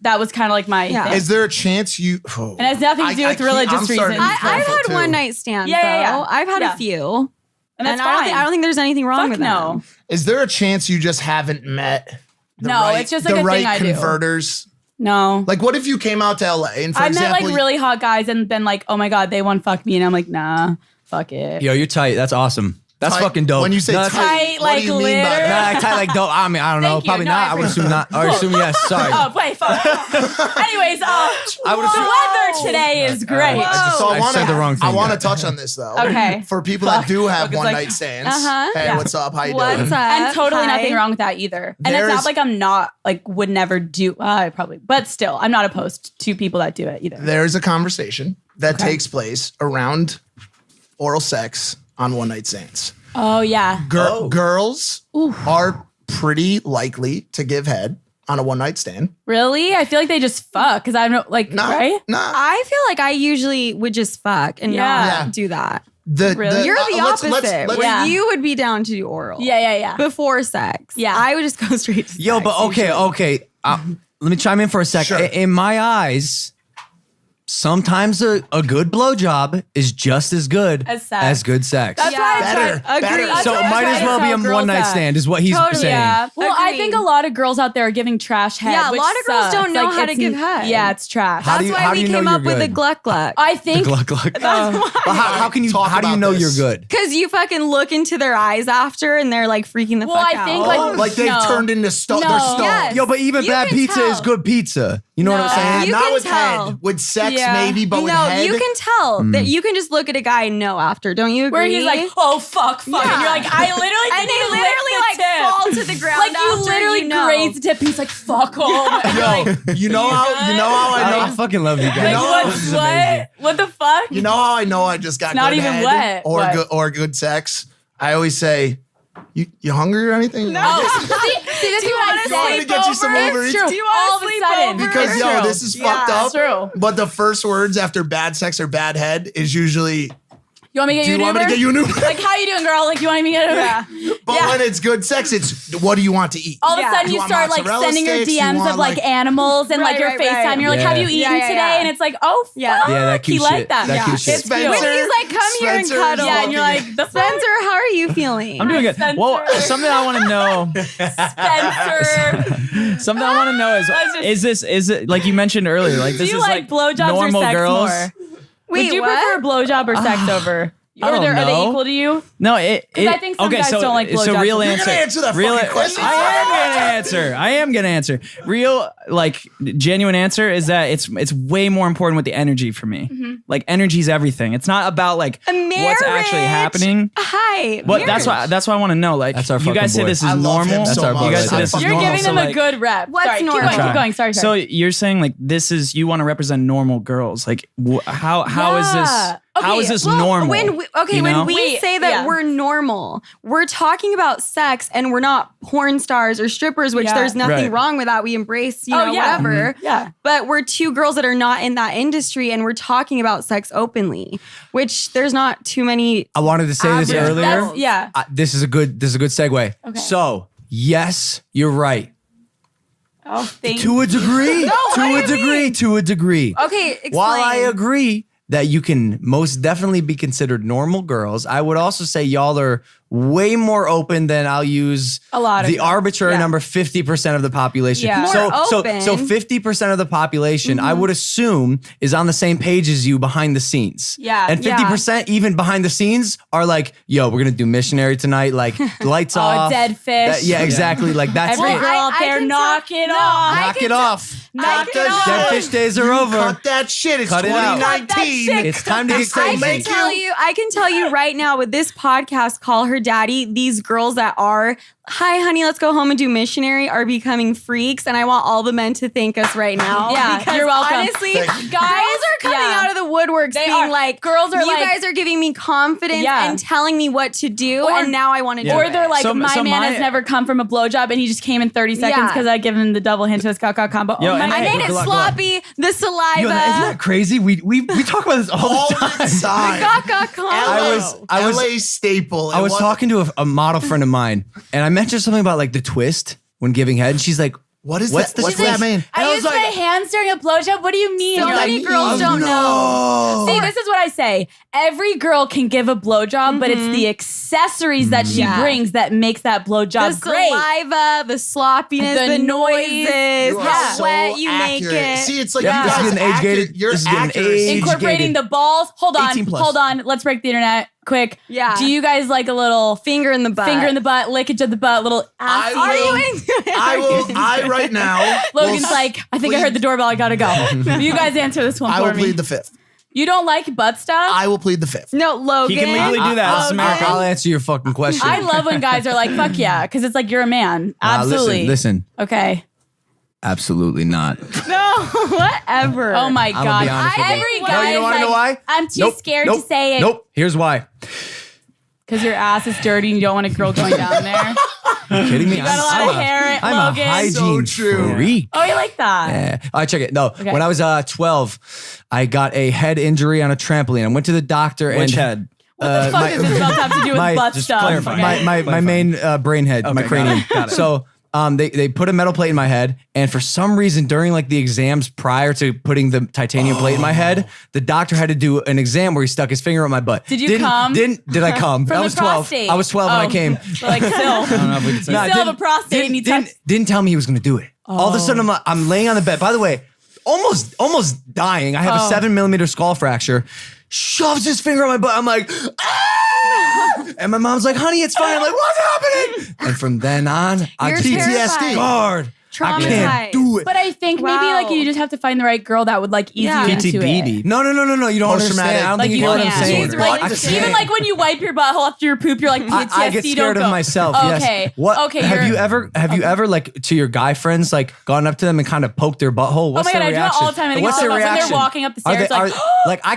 that was kind of like my Yeah. thing. Is there a chance you? And it has nothing to do with religious I'm starting reasons. to I've feel had too. one night stands. Yeah. though. I've had Yeah. a few, and that's I don't fine. think, I don't think there's anything wrong Fuck with no. them. Is there a chance you just haven't met? The No, right, it's just like the a right thing I do. converters. No. Like, what if you came out to LA and, for I met example, like really hot guys and been like, oh my God, they want to fuck me. And I'm like, nah, fuck it. Yo, you're tight. That's awesome. That's fucking dope. When you say No, that's tight, what like do you mean by glitter. that? Nah, tight like dope. I mean, I don't know. Thank you. Probably No, not. I I would assume not. Or assume yes. Sorry. Oh, wait, fuck. Anyways, I would the assume. weather today is great. So I said the wrong thing. I want to touch on this though. Okay. For people that do have Logan's one like, night stands. Hey, Yeah. what's up? How you What's doing? up? And totally Hi. nothing wrong with that either. And it's There's- not like I'm not, like, would never do, probably, but still, I'm not opposed to people that do it either. There's a conversation that takes place around oral sex on one night stands. Oh, yeah. Girls are pretty likely to give head on a one night stand. Really? I feel like they just fuck because I don't, like, Nah, right? Nah. I feel like I usually would just fuck and Yeah. Yeah. not do that. Really? You're the let's- opposite. let's- where Yeah. you would be down to do oral. Yeah. Before sex. Yeah. I would just go straight to Yo, sex, but okay. Let me chime in for a second. Sure. In my eyes, sometimes a good blowjob is just as good As sex. as good sex. That's why I Better. try. Better. That's So why it I might try as to well be tell a girls one night that. stand, is what he's Totally. saying. Yeah. Well, I think a Agreed. lot of girls out there are giving trash head. Yeah, a which lot of girls sucks. don't know Like, how to it's- give head. Yeah, it's trash. How That's do you- why how do we you know came you're up with the good? gluck gluck. I think. Gluck gluck. But how can you Talk how do you about know this. you're good? Because you fucking look into their eyes after and they're like freaking the Well, fuck I out. think, Oh, like they've No. turned into stone. No. They're stone. Yes. Yo, but even You bad can pizza is tell. good pizza. You know what I'm No. saying? You Not can with tell. head. With sex, Yeah. maybe, but with no, head. you can tell that you can just look at a guy and know after. Don't you agree? Where he's like, oh, fuck. And Yeah. you're like, I literally and didn't they even literally lick like the tip. fall to the ground. Like, you after, literally you know. graze the tip. He's like, fuck home. And you're like, You know how I know. I fucking love you guys. like, know, what? this is amazing. What the fuck? You know how I know I just got Not good even head wet. or What? good sex? I always say, you hungry or anything? See, this is what I You want me say. to get you some Uber It's Eats? true. Do you want All of to a sleep sudden. over? Because It's yo, true. this is fucked Yeah, up. it's true. But the first words after bad sex or bad head is usually, You want me to get do you you an want me to Uber? get you an Uber? Like, how you doing, girl? Like, you want me to get an Uber? But Yeah. when it's good sex, it's what do you want to eat? All of Yeah. a sudden, You you want start like mozzarella sending her sticks? You DMs want, of like like- animals and like Right, your right, FaceTime. right. You're like, Yeah. have you eaten Yeah, yeah, today? yeah. And it's like, oh, fuck. Yeah. Yeah, that cute he liked shit. that. That cute shit. It's cute. Spencer- When he's like, come here and Spencer is cuddle. Yeah, and you're like, the Spencer, how are you feeling? I'm doing good. Spencer. Well, something I want to know. Spencer. Something I want to know is it like you mentioned earlier? Like Do this you is like blowjobs or normal sex girls. more? Wait, Would you what? prefer blowjob or sex over? I don't Are they know. equal to you? No, I think some guys don't like So blowjobs. real You're answer. gonna answer that real, fucking question. I am gonna answer. Real, like genuine answer is that it's way more important with the energy for me. Mm-hmm. Like energy's everything. It's not about like A what's actually marriage. happening. Hi. But that's why I want to know. Like That's our you guys fucking say boy. this is I love him normal. so That's our much. boy You guys right say there. this is You're normal. giving so them like, a good rep. What's Sorry, normal? Keep going. Sorry. So you're saying like this is you want to represent normal girls. Like how is this? Yeah. How is Okay, this Well, normal? When we, you know? when we Wait, say that yeah. we're normal, we're talking about sex and we're not porn stars or strippers, which Yeah. there's nothing Right. wrong with that. We embrace, Oh, yeah. whatever. Yeah. But we're two girls that are not in that industry and we're talking about sex openly, which there's not too many. I wanted to say this Obvious. earlier. That's- Yeah. This is a good segue. Okay. So yes, you're right. Oh, thank To a degree. To a degree. Okay, explain. While I agree that you can most definitely be considered normal girls, I would also say y'all are way more open than I'll use A lot of the them. arbitrary Yeah. number 50% of the population. Yeah. So More so open. so 50% of the population I would assume is on the same page as you behind the scenes. Yeah. And 50% even behind the scenes are like, yo, we're gonna do missionary tonight, like lights off. dead fish. Yeah, exactly. Like that's Every it. girl out I there, can knock tell- it No, off. I Knock can it tell- off. Knock it that off. Dead shit. fish days are over. Cut that shit. It's Cut it out. 2019. Cut that shit. It's time to get Still crazy. make I can tell you right now with this podcast, Call Her Daddy, these girls that are, hi, honey, let's go home and do missionary, are becoming freaks. And I want all the men to thank us right now. Yeah, because you're welcome. honestly, Thank girls you. are coming yeah. out of the woodworks They being are. like, Girls are you like- guys are giving me confidence Yeah. and telling me what to do. Or- and now I want to do Or it. they're like, So- my so man my- has never come from a blowjob and he just came in 30 seconds Yeah. because I give him the double hint to his caca combo. Yo, Oh my and I Hey, made God. it good luck, sloppy, the saliva. Yo, isn't that crazy? We talk about this all All the time. the time. Caca combo. I was- LA staple. I was talking to a model friend of mine, and I mentioned something about like the twist when giving head, and she's like, What is What's that? the What's twist? that mean? I was used like- my hands during a blowjob. What do you mean? So You're many like, girls don't know. See, this is what I say. Every girl can give a blowjob, but it's the accessories that she Yeah. brings that makes that blowjob The great. saliva, the sloppiness, The the, noise. noises, You are how so wet you make accurate. it. See, it's like Yeah, you this is guys getting age-gated. accurate. Your This is getting accuracy. age- Incorporating Educated. the balls. Hold 18 on. plus. Hold on. Let's break the internet. quick. Yeah. Do you guys like a little Finger in the butt. lickage of the butt, little ass? I right now. Logan's like, I think I heard the doorbell. I gotta go. You guys answer this one I for will me. plead the fifth. You don't like butt stuff? I will plead the fifth. No, Logan. He can legally do that. This is America. I'll answer your fucking question. I love when guys are like, fuck yeah, because it's like you're a man. Absolutely. Listen. Okay. Absolutely not. No, whatever. Oh my gonna God. be honest with you. Every No, guy you is wanna know like, why? I'm too scared to say it. Nope. Here's why. Because your ass is dirty and you don't want a girl going down there. You kidding me? You got a lot of hair, I'm Logan. a hygiene So true. freak. Oh, you like that? Yeah. All right, check it. No, Okay. when I was 12, I got a head injury on a trampoline. I went to the doctor and Which head? What the fuck does this supposed to have to do with my- butt just stuff? clarify. Okay. my main brain head, my Okay, cranium. got it. So they put a metal plate in my head, and for some reason during like the exams prior to putting the titanium plate in my head, the doctor had to do an exam where he stuck his finger up my butt. Did you Didn't- come? Did I come? From I the was 12. prostate. I was 12 when I came. So like still. I don't know if we can say Nah, that. Still have a prostate and you didn't tell me he was going to do it. All of a sudden, I'm laying on the bed. By the way, almost dying. I have a 7mm skull fracture. Shoves his finger on my butt. I'm like, ah! And my mom's like, honey, it's fine. I'm like, what's happening? And from then on, I You're just terrified. scarred. I Traumatized. can't do it. But I think maybe Wow. like you just have to find the right girl that would like ease Yeah. you into it. BD. No. You don't understand. I don't Like think you you know what I'm can't. saying. He's like, I can't. even like when you wipe your butthole after your poop, you're like PTSD. I get scared don't of go. myself. Okay. Yes. What? Okay. Have you ever like to your guy friends like gone up to them and kind of poked their butthole? What's Oh my God, their I do that reaction? all the time. I think What's it's their so fun. When reaction? they're walking up the Are stairs, they- like, like I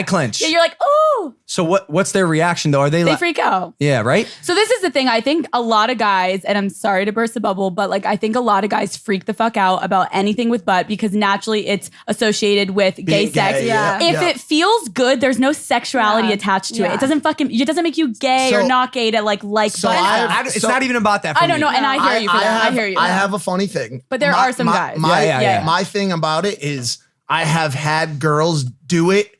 clench. yeah, you're like, oh, So what's their reaction though? Are they they like? freak out. Yeah, right. So this is the thing. I think a lot of guys, and I'm sorry to burst the bubble, but like I think a lot of guys freak the fuck out about anything with butt because naturally it's associated with gay sex. yeah. If it feels good, there's no sexuality attached to it. It doesn't make you gay or So- not gay to like butt. It's not even about that. For I don't know, me. and I hear you for that. I hear you. I have a funny thing. But there are some guys. Yeah. My thing about it is I have had girls do it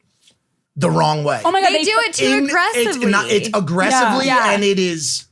the wrong way. Oh my God, They do it too aggressively. It's aggressively Yeah. and it is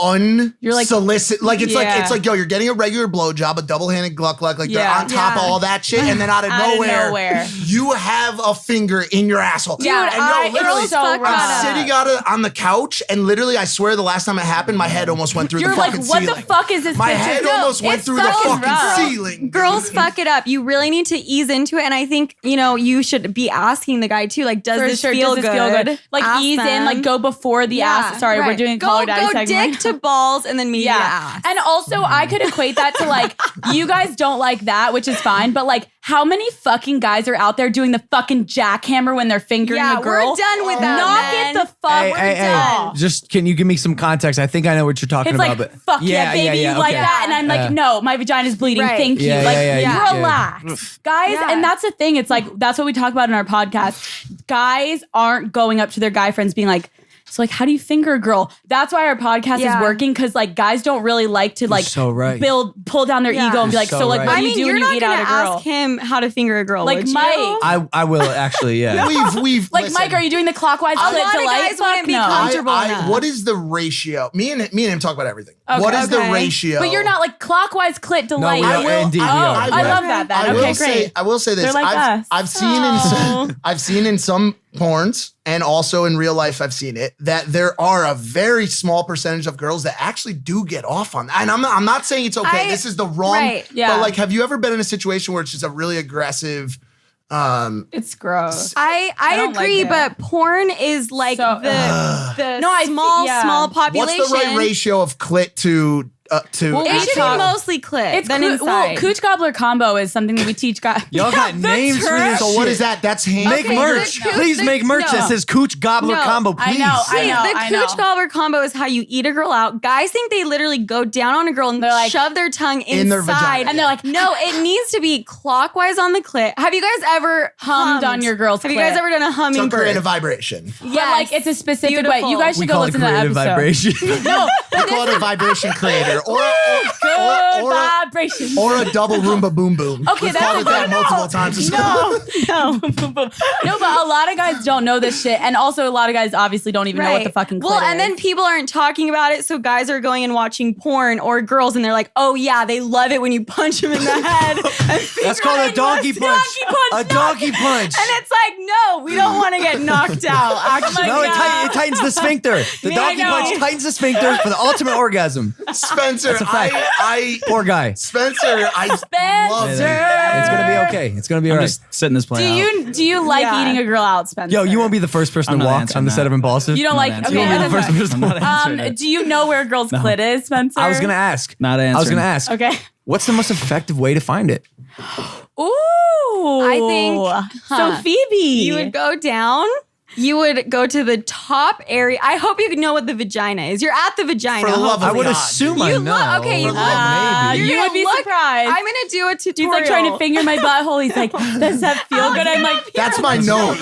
You're like- unsolicited. Like it's Yeah. like yo, you're getting a regular blowjob, a double-handed gluck, like they're Yeah. on top of all that shit, and then out of Out of nowhere, nowhere. you have a finger in your asshole. Yeah, and literally, it's so I'm rough. sitting on the couch, and literally, I swear, the last time it happened, my head almost went through You're the like, fucking what ceiling. the fuck is this? My picture? head No, almost went it's through the fucking fucking rough. ceiling. Girls fuck it up. You really need to ease into it. And I think, you should be asking the guy too, like, does For this sure, feel does this good? feel good? Like Ask ease in, them. like go before the ass. Sorry, we're right. doing go, color daddy Go segment. dick to balls and then maybe the ass. And also, I could equate that to like, you guys don't like that, which is fine, but like, how many fucking guys are out there doing the fucking jackhammer when they're fingering Yeah, a girl? we're done with that, Knock man. it the fuck Hey, down. just can you give me some context? I think I know what you're talking It's about. like, But fuck yeah, baby, you like okay. that? And I'm like, no, my vagina's bleeding. Right. Thank you. Yeah, Like, yeah, yeah. relax. Guys, Yeah. and that's the thing. It's like, that's what we talk about in our podcast. Guys aren't going up to their guy friends being like, so like, how do you finger a girl? That's why our podcast Yeah. is working, because like guys don't really like to like so right. pull down their Yeah. ego and be like, You're so so like, right. what I do mean, you do you're when you not eat going out to a girl? ask him how to finger a girl, Like would you? Mike. I will actually, yeah. We've Like, listen, Mike, are you doing the clockwise A clit lot of delight? guys wouldn't be Fuck no. comfortable enough. what is the ratio? Me and him talk about everything. Okay, what is the okay. ratio? But you're not like clockwise clit delight. we I are. will. Indeed, we Oh, are. I love that then. I will Okay, say. great. I will say this. They're like us. I've seen in some porns and also in real life. I've seen it that there are a very small percentage of girls that actually do get off on that. And I'm not saying it's okay. This is the wrong. Right, yeah. But like, have you ever been in a situation where it's just a really aggressive? It's gross. I don't like agree, it. but porn is like So- the No, I see- small yeah. small population. What's the right ratio of clit to? Well, It should Talk- be mostly clit. It's then inside. cooch gobbler combo is something that we teach guys. Y'all got names for this. So what is that? That's hand. Make Okay, merch. the- Please the- make merch no. that says Cooch Gobbler No, Combo, I please. know, I See, know, the cooch gobbler combo is how you eat a girl out. Guys think they literally go down on a girl and They're like- shove their tongue In their inside. vagina. And they're like, no, it needs to be clockwise on the clit. Have you guys ever Hummed on your girl's Have you guys clit? ever done a To hummingbird? create a vibration. Yeah, like it's a specific way. Beautiful. You guys should We go call it listen to that creative episode. vibration. No, We call it a vibration creator, or good vibrations. Or a double Roomba boom boom. Okay, We've that's called a it that good- multiple times. As well. No, but a lot of guys don't know this shit, and also a lot of guys obviously don't even know what the fucking clit Well, and is. then people aren't talking about it, so guys are going and watching porn or girls, and they're like, "Oh yeah, they love it when you punch them in the head." That's called a donkey punch. A donkey punch. And it's like, no, we don't want to get knocked out. Actually, No, it tightens the sphincter. The donkey know. punch tightens the sphincter for the ultimate orgasm. Spencer, That's a fact. I Poor guy. Spencer, I love it. It's gonna be okay. It's gonna be I'm alright. just sitting this play out. Do you like Yeah. eating a girl out, Spencer? Yo, you won't be the first person I'm to not walk answering on the set that. of Impulsive. You don't like. answering Okay, You won't be the that's first fine. person to walk. answering it. Do you know where a girl's clit is, Spencer? I was gonna ask. Not I was answering. gonna ask. Okay. What's the most effective way to find it? Ooh. I think, So Phoebe, you would go down. You would go to the top area. I hope you know what the vagina is. You're at the vagina. For the love of I would God. assume I You know. look- okay, you but look- maybe. you You're would be gonna look- surprised. I'm gonna do a He's tutorial. like trying to finger my butthole. He's like, does that feel good? I'm like, That's my nose.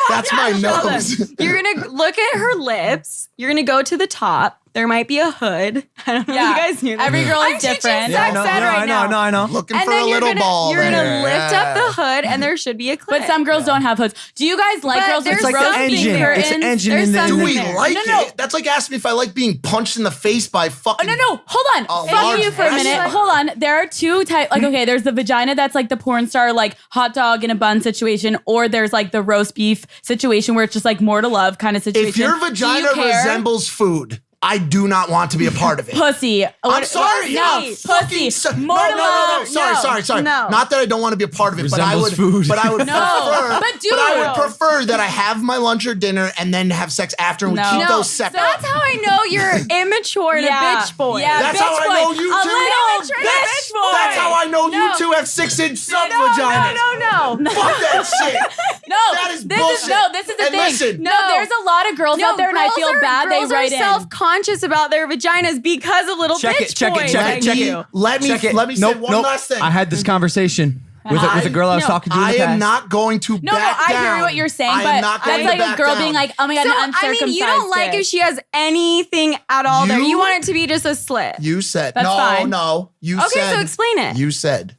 That's my nose. You're gonna look at her lips. You're gonna go to the top. There might be a hood. I don't know if you guys knew that. Every girl I'm is teaching different. sex ed right now. I know. Looking And for then a little ball. You're gonna there. lift up Yeah. the hood, and there should be a clit. But some girls don't have hoods. Do you guys like But girls with there's It's like rose the pink engine. curtains? It's an engine There's in the. some Do in we there. like No. it? That's like asking me if I like being punched in the face by fucking. Oh, no. Hold on. A Fuck large you for a breast. minute. Hold on. There are two types. Like, okay, there's the vagina that's like the porn star, like hot dog in a bun situation, or there's like the roast beef situation where it's just like more to love kind of situation. If your Do vagina you care? resembles food, I do not want to be a part of it. Pussy. I'm sorry. No, I'm pussy. fucking so- More no, to no, no, love. no. Sorry. No. Not that I don't want to be a part of it, but I Resembles would. food. But I would No. prefer. But I would dude. prefer that I have my lunch or dinner and then have sex after, and we No. keep No. those separate. That's how I know you're immature and a bitch boy. Yeah, That's bitch how I boy. know you A two. little That's, bitch boy. that's how I know No. you two have 6-inch sub No. vaginas. Fuck that shit. No, That is this bullshit. is no. This is the And thing. listen. no, there's a lot of girls out there, and I girls feel are- bad. They girls write are in. self-conscious about their vaginas because of little Check bitch it, check it, boys check like it, check you. it. Let me Check it. let me say Nope, one nope. last thing. I had this conversation with a girl I was talking to in I the past. am not going to No, back I down. hear what you're saying, I but am not going that's to like a back girl down. being like, "Oh my god, So, an I uncircumcised." mean, you don't like dick. if she has anything at all there. You- You want it to be just a slit. You said That's no, fine. no. You Okay, said. so explain it. You said,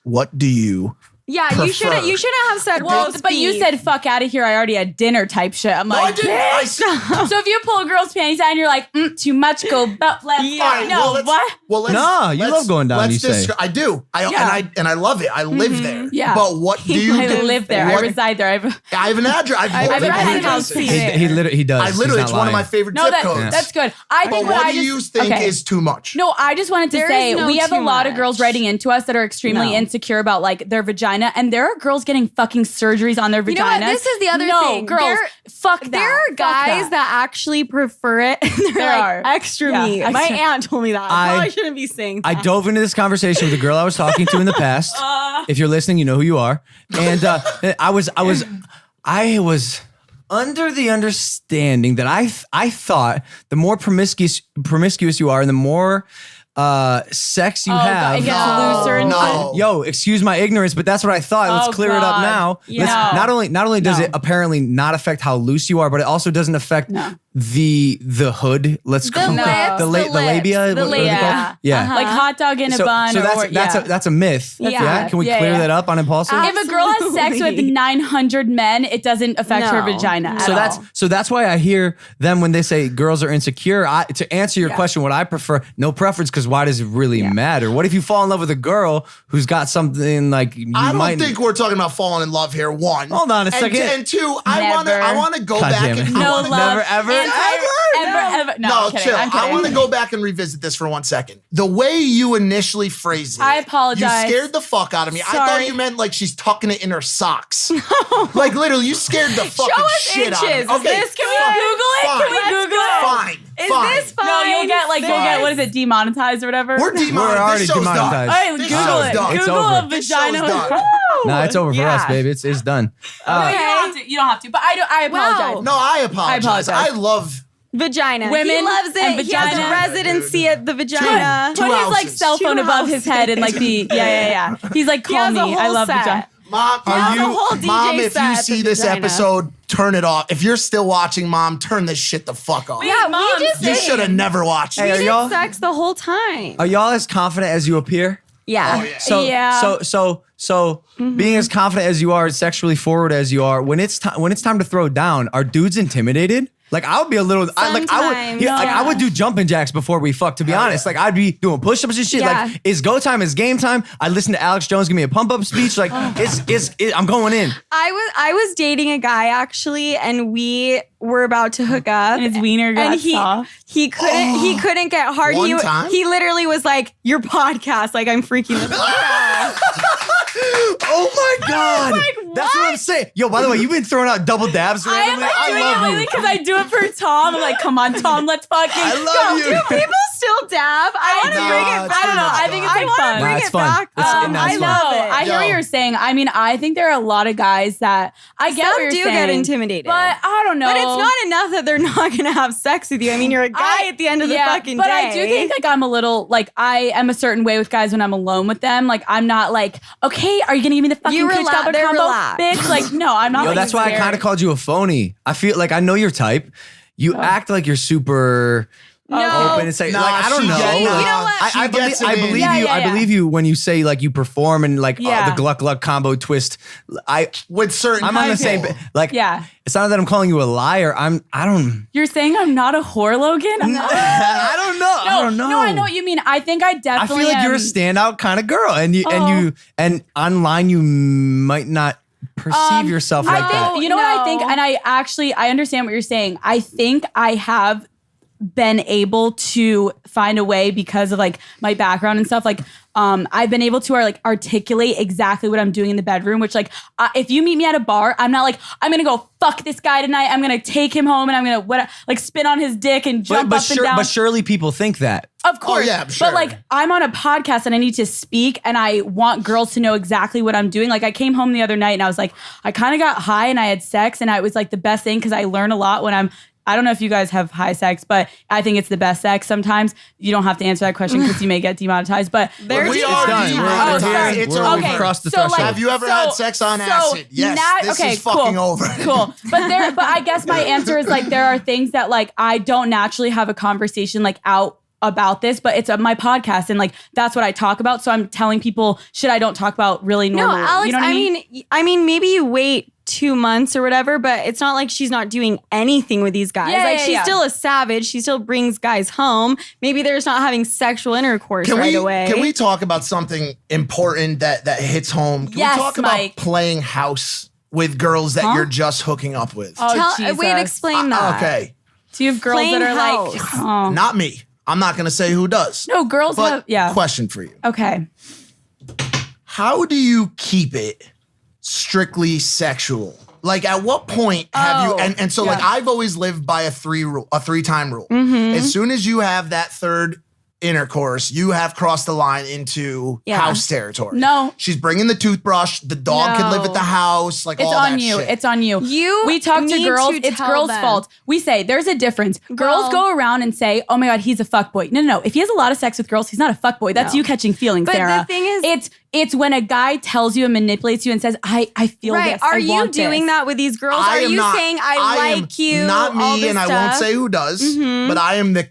what do you? Yeah, prefer. you shouldn't have said Well, roast but you beef. said "fuck out of here." I already had dinner type shit. I'm No, I like, didn't. bitch. So if you pull a girl's panties out and you're like, too much, go butt left. Yeah. All right, No, well, let's, what? Well, let's, No, you let's- love going down, let's you say. I do. And I love it. I live there. Yeah. But what do you I do? live there. I What- reside there. I have an address. I have a penthouse. He does. I He's literally, not it's one of my lying. favorite No, zip that, codes. that's good. I But think what I do you just, think okay. is too much? No, I just wanted to There say is no we have a too lot of much. girls writing into us that are extremely No. insecure about like their vagina, and there are girls getting fucking surgeries on their vaginas. You know what? This is the other no, thing. girls, fuck that. There are Fuck guys that actually prefer it. And they're There like, are. extra Yeah, meat. My extra. aunt told me that. I- I probably shouldn't be saying that. I dove into this conversation with a girl I was talking to in the past. If you're listening, you know who you are. And I was under the understanding that I thought the more promiscuous you are, and the more sex you Oh, have. it gets No, looser and no. Yo, excuse my ignorance, but that's what I thought. Let's Oh, clear it up God. now. Yeah. Let's- No. Not only does No. it apparently not affect how loose you are, but it also doesn't affect the hood. Let's call lips, it the lips, labia. the what are they labia. called? Yeah. Uh-huh. like hot dog in a bun. So or, that's a myth. Yeah. Can we Yeah, clear yeah. that up on Impulsive? If a girl has sex with Absolutely. 900 men, it doesn't affect her No. vagina. So at all. that's why I hear them when they say girls are insecure. To answer your Yeah. question, what I prefer, no preference, because why does it really matter? What if you fall in love with a girl who's got something like you I don't might think we're talking about falling in love here. One. Hold on a And second. And two, I Never. want to go God back damn it. and no I wanna- love. Never, ever, ever. No, No, I'm kidding. chill. I'm kidding. I want to go back and revisit this for 1 second. The way you initially phrased it, I apologize. You scared the fuck out of me. I Sorry. thought you meant like she's tucking it in her socks. Like literally, you scared the fucking us shit out of me. inches. Is this- can we fine, Google it? fine, Can we Google it? Fine. Is fine. this fine? No, you'll get what is it, demonetized or whatever? We're demonetized. already This show's demonetized. done. All right, This Google show's it. done. It's Google over. a This show's vagina. done. No, it's over for Yeah. us, baby. It's done. No, you don't have to. You don't have to. But I apologize. No, I apologize. apologize. I love. Vagina. Women he loves it. and He has vagina. a residency at the vagina. Two Put his like ounces. cell phone 2 above his head and like the yeah. He's like, He call has me. a whole I love set. vagina. Mom, has a whole DJ Mom, if set you at see the this vagina. episode, turn it off. If you're still watching, Mom, turn this shit the fuck off. Yeah, Mom, we just You should have never watched Hey, it. are did y'all- sex the whole time. Are y'all as confident as you appear? Yeah. Oh, yeah. So Yeah. so being as confident as you are, sexually forward as you are, when it's time to throw down, are dudes intimidated? Like I would be a little, Sometimes, I would do jumping jacks before we fuck. To be honest, like I'd be doing push-ups and shit. Yeah. Like it's go time, it's game time. I listen to Alex Jones give me a pump-up speech. Like I'm going in. I was dating a guy actually, and we were about to hook up. And his wiener got and soft. he couldn't get hard. One time? He literally was like, "Your podcast," like I'm freaking the fuck out. Oh my god, like, that's what I'm saying. Yo, by the way, you've been throwing out double dabs I am randomly. like I doing love it you. lately because I do it for Tom. I'm like, come on, Tom, let's fucking I go. love you. Do people still dab? I want to Nah, bring it it's back. I don't know. I think it's I like want to fun. bring Nah, it's it fun. back. It's- though. nah, I it's know. fun. I hear what Yo. you're saying. I mean, I think there are a lot of guys that I get Some what you're do saying. get intimidated. But I don't know. But it's not enough that they're not going to have sex with you. I mean, you're a guy at the end of the fucking but day. I do think like I'm a little like I am a certain way with guys when I'm alone with them. Like I'm not like, okay, are you gonna give me the fucking You cooch relax- gobbler they're combo, relaxed. bitch? Like no, I'm not. Yo, like, that's why I scared. kind of called you a phony. I feel like I know your type. You act like you're super No. open and say Nah, like I don't she know. gets- Like, You know what? I She believe gets it I in. believe Yeah, you. yeah, I yeah. believe you when you say like you perform and like Yeah. the gluck gluck combo twist. With certain I'm on the same. people. Like Yeah. it's not that I'm calling you a liar. I don't. You're saying I'm not a whore, Logan? I'm not. I don't know. I don't know. No, I know what you mean. I think I I definitely feel like you're a am- standout kind of girl, and online you might not perceive yourself like I that. think you know what I think, No. and I understand what you're saying. I think I have been able to find a way because of like my background and stuff. Like, I've been able to articulate exactly what I'm doing in the bedroom. Which like, if you meet me at a bar, I'm not like I'm gonna go fuck this guy tonight. I'm gonna take him home and I'm gonna spin on his dick and jump up and down. But surely people think that. Of course. yeah, I'm sure. But like I'm on a podcast and I need to speak and I want girls to know exactly what I'm doing. Like I came home the other night and I was like, I kind of got high and I had sex and it was like the best thing because I learn a lot when I don't know if you guys have high sex, but I think it's the best sex sometimes. You don't have to answer that question because you may get demonetized. But There's We just- are done. demonetized. We're sorry. here. It's We're- over. we've crossed the so, like, threshold. Have you ever had sex on acid? Yes. This is fucking cool, over. Cool. But I guess my answer is like there are things that like I don't naturally have a conversation like out about this, but it's my podcast and like that's what I talk about. So I'm telling people shit I don't talk about really No, normal. Alex, you know what I mean, maybe you wait 2 months or whatever, but it's not like she's not doing anything with these guys. Yeah, like yeah, she's yeah. still a savage. She still brings guys home. Maybe they're just not having sexual intercourse right away. Can we talk about something important that hits home? Can Yes, we talk Mike. about playing house with girls that you're just hooking up with? Oh, Wait, Jesus. explain that. Okay. Do you have girls Playing that are house. like, oh. Not me. I'm not going to say who does. No, girls But have, yeah. question for you. Okay. How do you keep it strictly sexual? Like at what point have you and so like yeah. I've always lived by a 3-time rule. As soon as you have that third intercourse, you have crossed the line into Yeah. house territory. No. She's bringing the toothbrush, the dog can live at the house, like It's all on that you. shit. It's on you. We talk to need girls. to It's tell girls' them. fault. We say there's a difference. Girls Well- go around and say, "Oh my god, he's a fuckboy." No. If he has a lot of sex with girls, he's not a fuckboy. That's No. you catching feelings, But the Sarah. thing is- it's when a guy tells you and manipulates you and says, "I feel Right. this. Are I you want doing this." that with these girls? I Are am you not- saying I am like you? Not me, all this and I stuff? won't say who does, but I am the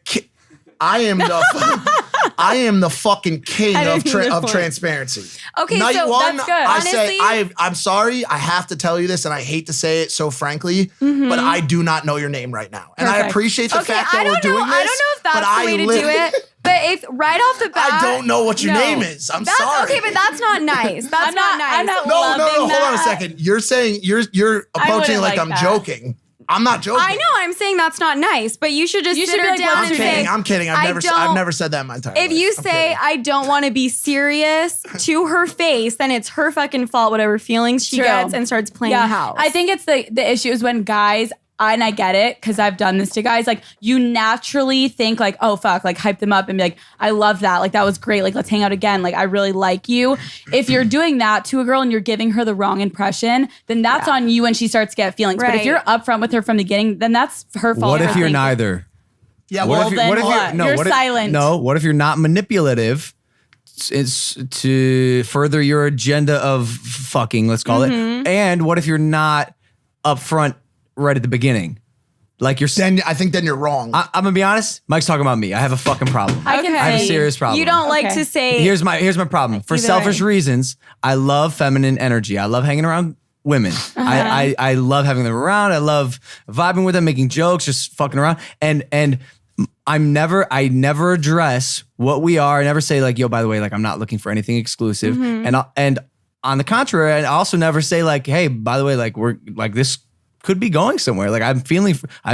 I am the I am the fucking king I of didn't mean to point. transparency. Okay, Night so one, that's good. I say Honestly- I'm sorry. I have to tell you this, and I hate to say it so frankly, but I do not know your name right now, and I Perfect. appreciate the Okay, fact that I we're don't know. doing this. I don't know if but that's I the way to live- do it. But if right off the bat, I don't know what your No. name is. I'm That's sorry. okay, but that's not nice. That's I'm not- nice. I'm not no, loving hold on a that. second. You're saying you're approaching wouldn't like like I'm that. joking. I'm not joking. I know. I'm saying that's not nice, but you should just You sit should be her like, down what's and your say, name? I'm kidding. I I've don't- never said that in my entire If life. you I'm say kidding. I don't want to be serious to her face, then it's her fucking fault. Whatever feelings she True. gets and starts playing house. I think it's the issue is when guys, and I get it because I've done this to guys, like you naturally think like, oh fuck, like hype them up and be like, I love that. Like that was great. Like let's hang out again. Like I really like you. If you're doing that to a girl and you're giving her the wrong impression, then that's on you when she starts to get feelings. But if Right. you're upfront with her from the beginning, then that's her fault. What for if you're thinking. neither? yeah, What well, if then what if what? You're what if- silent. No, what if you're not manipulative? It's to further your agenda of fucking, let's call it. And what if you're not upfront right at the beginning. Like you're saying, I think then you're wrong. I'm gonna be honest. Mike's talking about me. I have a fucking problem. I can I have a say serious problem. You don't like Okay. to say. Here's my problem. For Either selfish way. reasons, I love feminine energy. I love hanging around women. I love having them around. I love vibing with them, making jokes, just fucking around. And I never address what we are. I never say like, yo, by the way, like I'm not looking for anything exclusive. And on the contrary, I also never say like, hey, by the way, like we're like this could be going somewhere. Like I'm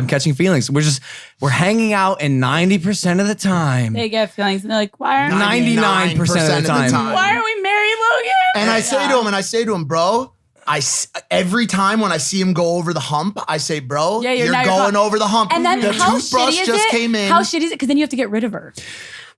catching feelings. We're hanging out, and 90% of the time, They get feelings and they're like, why aren't 99% of the time. Why are we married, Logan? And I say to him, bro, every time when I see him go over the hump, I say, bro, Yeah, you're now going caught. over the hump. And then the how toothbrush shitty is just it? came in. How shitty is it? Because then you have to get rid of her.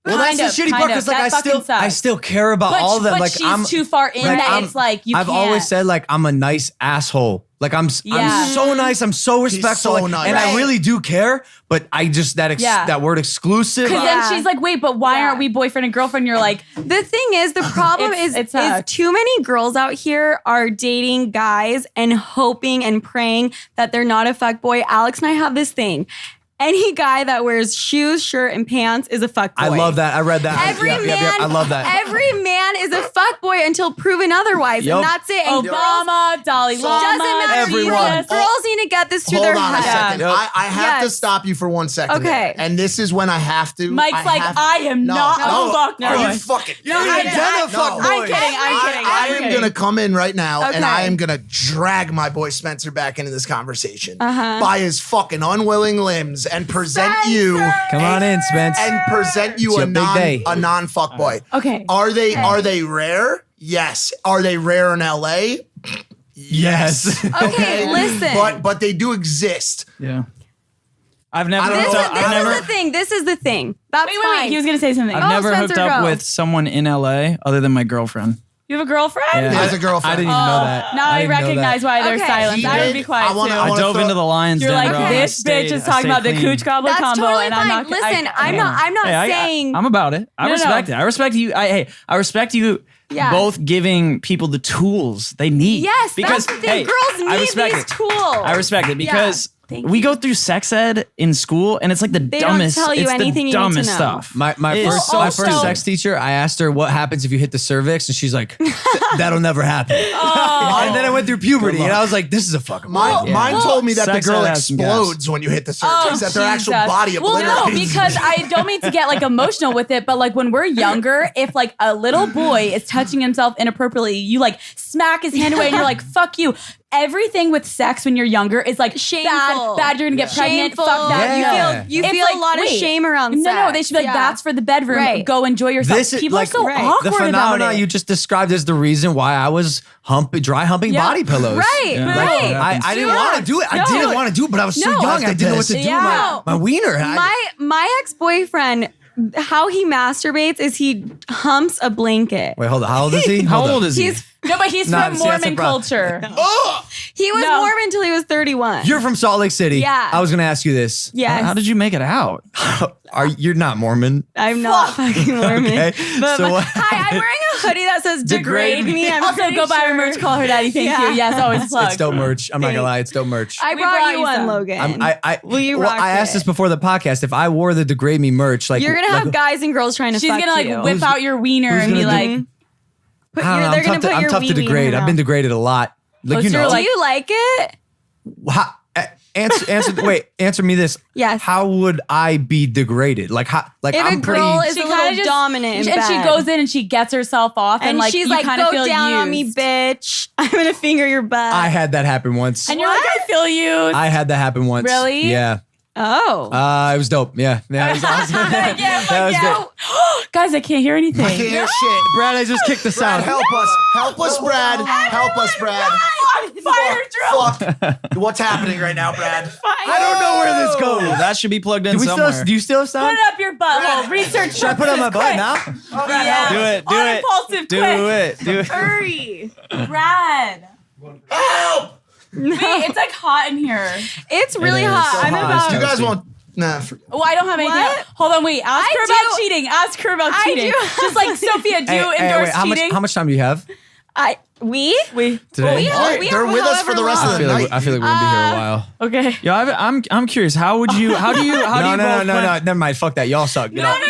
Well, Kind that's the of, shitty part kind because of. like That fucking I sucks. still care about all of them. But Like she's I'm too far in like, that it's like you I've can't. always said like I'm a nice asshole. Like I'm Yeah. so nice. I'm so respectful. so like, nice. and I Right. really do care. But I just Yeah. that word exclusive. Because Yeah. then she's like, wait, but why aren't we boyfriend and girlfriend? You're like, The thing is, the problem It's is sucks. too many girls out here are dating guys and hoping and praying that they're not a fuckboy. Alex and I have this thing. Any guy that wears shoes, shirt, and pants is a fuckboy. I love that. I read that. Every Yep, man, yep, yep. I love that. Every man is a fuckboy until proven otherwise, Yup. and that's it. And girls, Obama, Dalai Lama, doesn't matter. everyone. Jesus. Girls need to get this through Hold their on a head. second. Yep. I have to Yes. stop you for 1 second. Okay. there. And this is when I have to. Mike's like, I am not a fuckboy. Are you fucking You're kidding a me? den of No. fuckboys. I'm kidding. I'm kidding. I I'm am kidding. gonna come in right now and Okay. I am gonna drag my boy Spencer back into this conversation by his fucking unwilling limbs and present you Come on in, Spence. and present you It's a your big day. non fuckboy. Okay. Are they rare? Yes. Are they rare in LA? Yes. Okay, listen. But they do exist. Yeah. I've never I don't hooked know. up. I've never, This is the thing. This is the thing. That's Wait, fine. He was gonna say something. I've never Spencer, hooked up go. with someone in LA other than my girlfriend. You have a girlfriend? Yeah. He has a girlfriend. I didn't even know that. Now I didn't know recognize that. why there's Okay. silence. He I would did. be quiet I wanna- too. I I wanna dove throw- into the lion's You're den, like, bro. I this stayed- bitch is I talking stayed about the clean. cooch gobbler That's combo, totally and fine. I'm not. Listen, I'm not Hey, saying. I'm about it. I No, respect no. it. I respect you. I respect you Yeah. both giving people the tools they need. Yes, because that's the thing. hey, Girls I need respect these it. tools. I respect it because Thank we you. go through sex ed in school, and it's like the don't dumbest. tell you it's anything the you need to dumbest know. stuff. My It's first so my first stupid. sex teacher, I asked her what happens if you hit the cervix, and she's like, "That'll never happen." And then I went through puberty, and I was like, "This is a fucking Mine told me that the Sex girl ed has some gas. explodes when you hit the cervix, that their actual Jesus. body Well, obliterates. no, because I don't mean to get like emotional with it, but like when we're younger, if like a little boy is touching himself inappropriately, you like smack his hand away and you're like, fuck you. Everything with sex when you're younger is like Shameful. bad you're gonna get pregnant. Shameful. Fuck that. Yeah. You It's feel like, a lot of wait, shame around No, sex. they should be like, Yeah. that's for the bedroom. Right. Go enjoy yourself. This is People like are so Right. awkward the phenomena about it. you just described is the reason why I was dry humping Yeah. body pillows. Right, Yeah. right. Like, I didn't Yeah. want to do it. I No. didn't want to do it, but I was so No. young. That's I the didn't know what to best. do with Yeah. my wiener. My ex-boyfriend, how he masturbates is he humps a blanket. Wait, hold on. How old is he? How Hold on. old is he? He's No, but he's Nah, from see, that's the Mormon problem. culture. he was No. Mormon until he was 31. You're from Salt Lake City. Yeah. I was going to ask you this. yes. How did you make it out? You're not Mormon? I'm not fucking Mormon. Okay. But, So what hi, I'm wearing a hoodie that says "Degrade me." I'm Also, pretty go buy our sure. merch. Call her daddy. Thank Yeah. you. Yes, always plug. It's dope merch. I'm not gonna lie, it's dope merch. I We brought brought you you one, some. Logan. Will you rock I asked it? this before the podcast. If I wore the Degrade Me merch, like You're gonna like, have guys and girls trying to She's fuck gonna like you. whip out your wiener who's and be gonna like, do- Put I don't your- know, they're I'm gonna tough to, put I'm your tough to wee-wee in degrade. her I've been mouth. degraded a lot. Like What's you your, know. Do like- you like it? How, answer me this. Yes. How would I be degraded? Like how like If I'm a girl pretty is She a kinda little just- dominant in and she bed. goes in and she gets herself off, and, and like she's you like, kind of "Go feel down on me, used. bitch. I'm gonna finger your butt." I had that happen once. And you're like, I feel used. I had that happen once. Really? Yeah. oh. It was dope. Yeah. Yeah. It was awesome. That was dope. Guys, I can't hear anything. I can't hear shit. Brad, I just kicked the Brad, sound. help us. Help us, Brad. Help us, Brad. Fire drill. Fuck. What's happening right now, Brad? I don't know where this goes. That should be plugged in Do somewhere. you still have Put sound? it up your butthole. Research. Should I put it on my butt now? Yeah. Do it. Do On it. impulsive, Do quick. it. Do it. Hurry, Brad. Help! Wait, it's like hot in here. It's really is. hot. So I'm hot. about. You guys won't. Nah. Oh, I don't have anything. What? Else. Hold on, wait. Ask I her do- about cheating. Ask her about I cheating. do. Just like Sophia, do you Hey, endorse wait, cheating? how much time do you have? I We? Today? They're with us for the rest of the night. I feel like we're gonna be here a while. Okay. Yo, I'm curious. How do you both plan- No. Never mind. Fuck that. Y'all suck. Get out.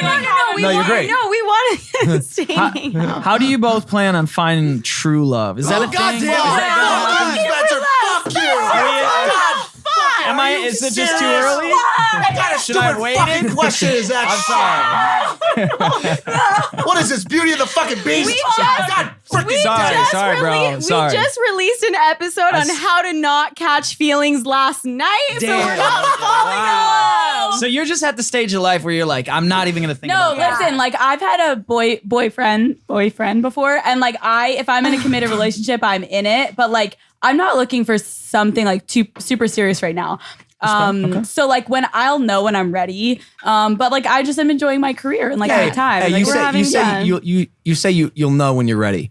No, you're great. No, we want to stay hanging out. How do you both plan on finding true love? Is that a God thing? damn it. Spencer, fuck you. Is it just too early? Should I have waited? Fucking question is that? I'm sorry. What is this? Beauty of the fucking Beast? God freaking Sorry, bro. Sorry. We just released an episode on how to not catch feelings last night, so we're not falling in love. So you're just at the stage of life where you're like, I'm not even gonna think about it. Listen, like I've had a boyfriend before, and like if I'm in a committed relationship, I'm in it, but like I'm not looking for something like super serious right now. So like I'll know when I'm ready. But like I just am enjoying my career and like my time. Hey, Like, you we're say having fun. you say you'll know when you're ready.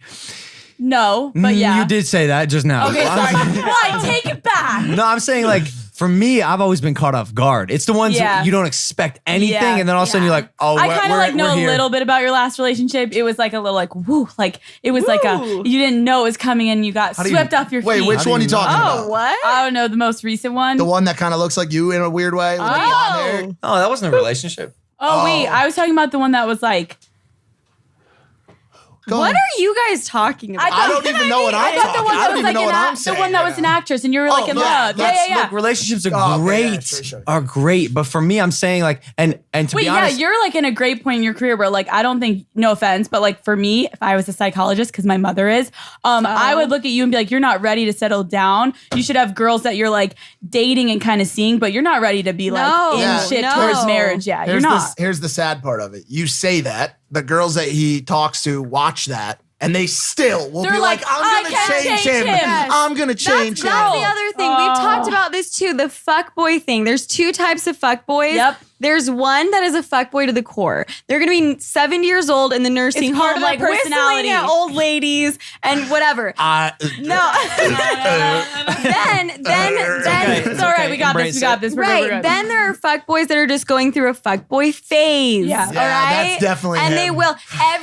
No, but yeah. You did say that just now. Okay, sorry. Why? Take it back. No, I'm saying like for me, I've always been caught off guard. It's the ones you don't expect anything, and then all of a sudden you're like, oh, I kind of like know a here. little bit about your last relationship. It was like a little like woo, like it was like you didn't know it was coming and you got swept off your feet. Wait, which one are you talking about? What? I don't know, the most recent one. The one that kind of looks like you in a weird way? With the blonde hair? Oh, that wasn't a relationship. Oh wait, I was talking about the one that was like. What are you guys talking about? I don't even know what I'm talking about. I don't even know what I'm saying. The one that was an actress and you were like in love. Yeah. Look, relationships are great, but for me, I'm saying like, and to be honest, you're like in a great point in your career where like I don't think, no offense, but like for me, if I was a psychologist, because my mother is, I would look at you and be like, you're not ready to settle down. You should have girls that you're like dating and kind of seeing, but you're not ready to be like in shit towards marriage. Yeah, you're not. Here's the sad part of it. You say that. The girls that he talks to watch that, and they still will be like, I'm going to change him. Yes. I'm going to change him. That's the other thing. We've talked about this too, the fuckboy thing. There's two types of fuckboys. Yep. There's one that is a fuckboy to the core. They're going to be 70 years old in the nursing It's part home, of like their personality. whistling at old ladies and whatever. No. then It's all right. We got this. We're right. good. Then there are fuckboys that are just going through a fuckboy phase. Yeah. All right. That's definitely and him. they will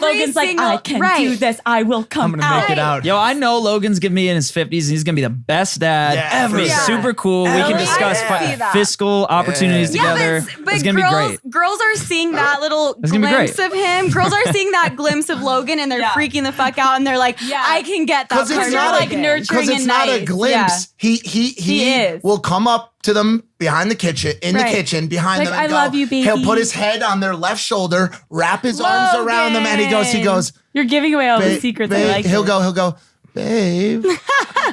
Logan's like, I can do this. I will come I'm gonna make it out. Yo, I know Logan's gonna be in his 50s and he's gonna be the best dad ever. for sure. Super cool. We can discuss fiscal opportunities together. But It's gonna be great. Girls are seeing that little gonna be glimpse great. of him. Girls are seeing that glimpse of Logan and they're freaking the fuck out and they're like, I can get that. Because it's not like nurturing it's and not a nice. glimpse. He is. will come up to them behind the kitchen, behind Like, them. I And love you, baby. He'll put his head on their left shoulder, wrap his arms around them, and he goes, You're giving away all the secrets. I like he'll it. go, babe.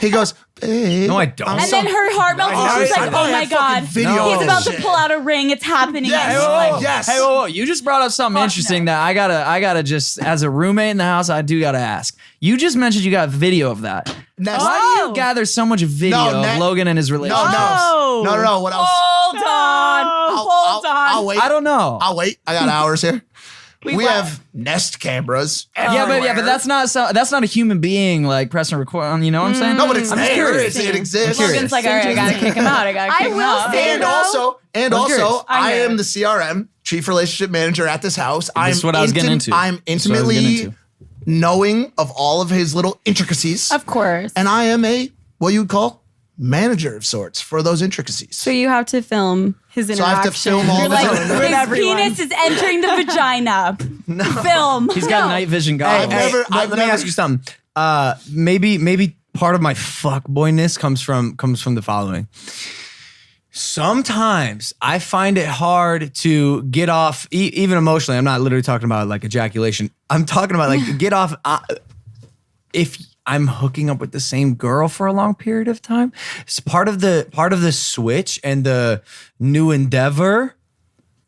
He goes, babe. No, I don't. And then her heart melts and she's like, oh my God. He's about to pull out a ring. It's happening. Yes. And she's like, Yes. Hey, whoa, you just brought up something interesting that I gotta just, as a roommate in the house, I do gotta ask. You just mentioned you got video of that. Next. Why do you gather so much video of Logan and his relationship? No. What else? Hold on. I'll wait. I don't know. I'll wait. I got hours here. We have Nest cameras. But that's not a human being like pressing record on. You know what I'm saying? No, but it's I'm there. curious. It exists. Logan's like, all right, I gotta kick him out. I gotta kick him out. And also, curious. I am the CRM, Chief Relationship Manager at this house. This is what I was getting into. I'm intimately knowing of all of his little intricacies. Of course. And I am what you would call manager of sorts for those intricacies. So you have to film his interaction. So I have to film all Like, his penis is entering the vagina. Film. He's got night vision goggles. Let me ask you something. Maybe part of my fuckboyness comes from the following. Sometimes I find it hard to get off, even emotionally. I'm not literally talking about like ejaculation. I'm talking about like get off. If I'm hooking up with the same girl for a long period of time, it's part of the switch and the new endeavor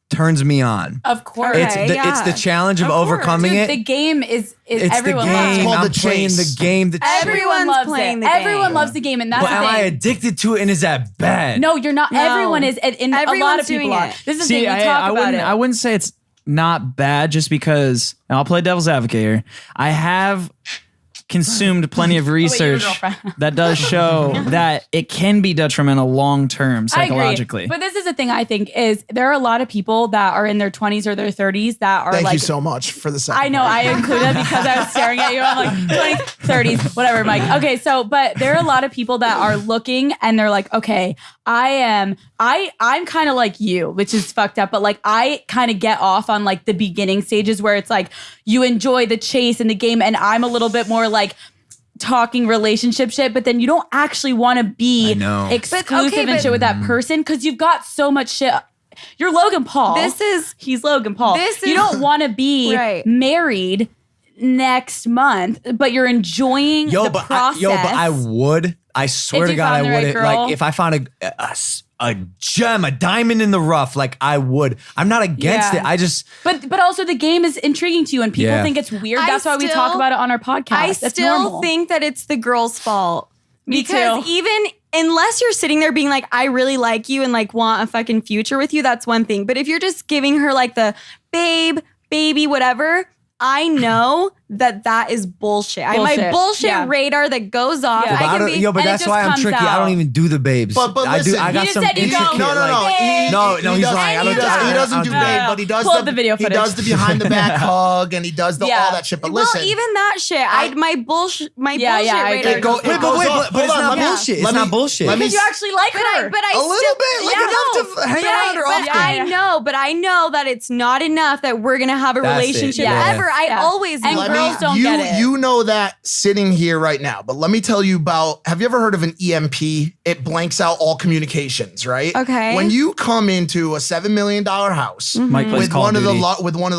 turns me on. Of course. It's the challenge of overcoming Dude, it. The game is It's everyone the loves game. it. I'm playing the game. Everyone loves it. Everyone loves the game, and that's But the am thing. I addicted to it, and is that bad? No, you're not. No. Everyone is, and a lot Everyone's of people doing are. it. This is the thing. We talk about it. I wouldn't say it's not bad just because, and I'll play devil's advocate here. I have consumed plenty of research that does show that it can be detrimental long term psychologically. I agree. But this is the thing I think is there are a lot of people that are in their 20s or their 30s that are Thank you so much for the second. I know, I included because I was staring at you. I'm like 20s, 30s, whatever, Mike. Okay, so but there are a lot of people that are looking and they're like, okay, I'm kind of like you, which is fucked up, but like I kind of get off on like the beginning stages where it's like you enjoy the chase and the game, and I'm a little bit more like talking relationship shit, but then you don't actually want to be exclusive and shit with that person because you've got so much shit. You're Logan Paul. He's Logan Paul. You don't want to be married next month, but you're enjoying the process. But I would. I swear to God, I would. Like if I found a gem, a diamond in the rough, like I would. I'm not against it. I just. But also the game is intriguing to you, and people think it's weird. That's why we talk about it on our podcast. I still think that it's the girl's fault. Me because too. Even unless you're sitting there being like, I really like you and like want a fucking future with you, that's one thing. But if you're just giving her like the baby, whatever, I know that is bullshit. I have my bullshit radar that goes off. Yeah. But that's why I'm tricky. I don't even do the babes. But listen, I got some intricate. No, he's lying. He doesn't do babe, but he does the video footage. He does the behind the back hug and he does all that shit. But listen, even that shit, my bullshit radar goes off. But it's not bullshit. It's not bullshit. Because you actually like her. But I a little bit, like enough to hang around her often. I know that it's not enough that we're gonna have a relationship ever. I always know. Girls don't get it. You know that sitting here right now, but let me tell you about, have you ever heard of an EMP? It blanks out all communications, right? Okay. When you come into a $7 million house with one of the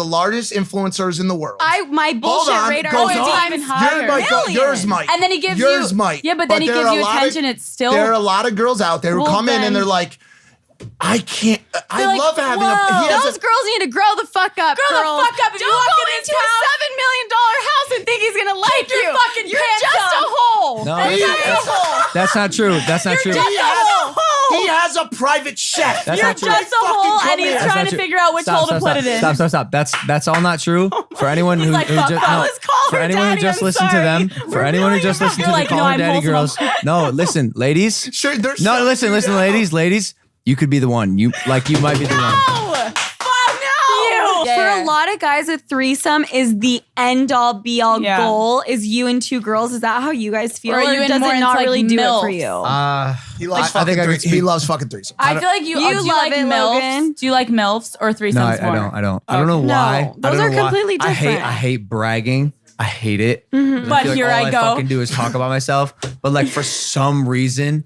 largest influencers in the world. My bullshit radar goes is even higher. Yours might. And then he gives yours you. might. Yeah, but then he gives you attention. It's still. There are a lot of girls out there who come in and they're like, I can't. I love having those girls need to grow the fuck up. Grow the fuck up. If Don't you walk go into a $7 million house and think he's gonna like you. Your fucking You're pants just up. a hole. No, that's not true. That's not true. He has a private chef. That's not true. You're just a hole, and he's trying to figure out which hole to put it in. Stop. That's all not true. For anyone who just listened to them, for anyone who just listened to the Call Her Daddy girls. No, listen, ladies. Sure, no, listen, ladies. You could be the one. You might be the one. For a lot of guys, a threesome is the end all be all goal. Is you and two girls? Is that how you guys feel? Or Or you does more it not into, really like, do it MILFs? for you? He loves he loves fucking threesome. I feel like you You do you love like it, MILFs? Logan. Do you like MILFs or threesomes No, more? I don't. I don't know why. those are completely different. I hate bragging. I hate it. But feel here all I go. fucking do is talk about myself. But like for some reason,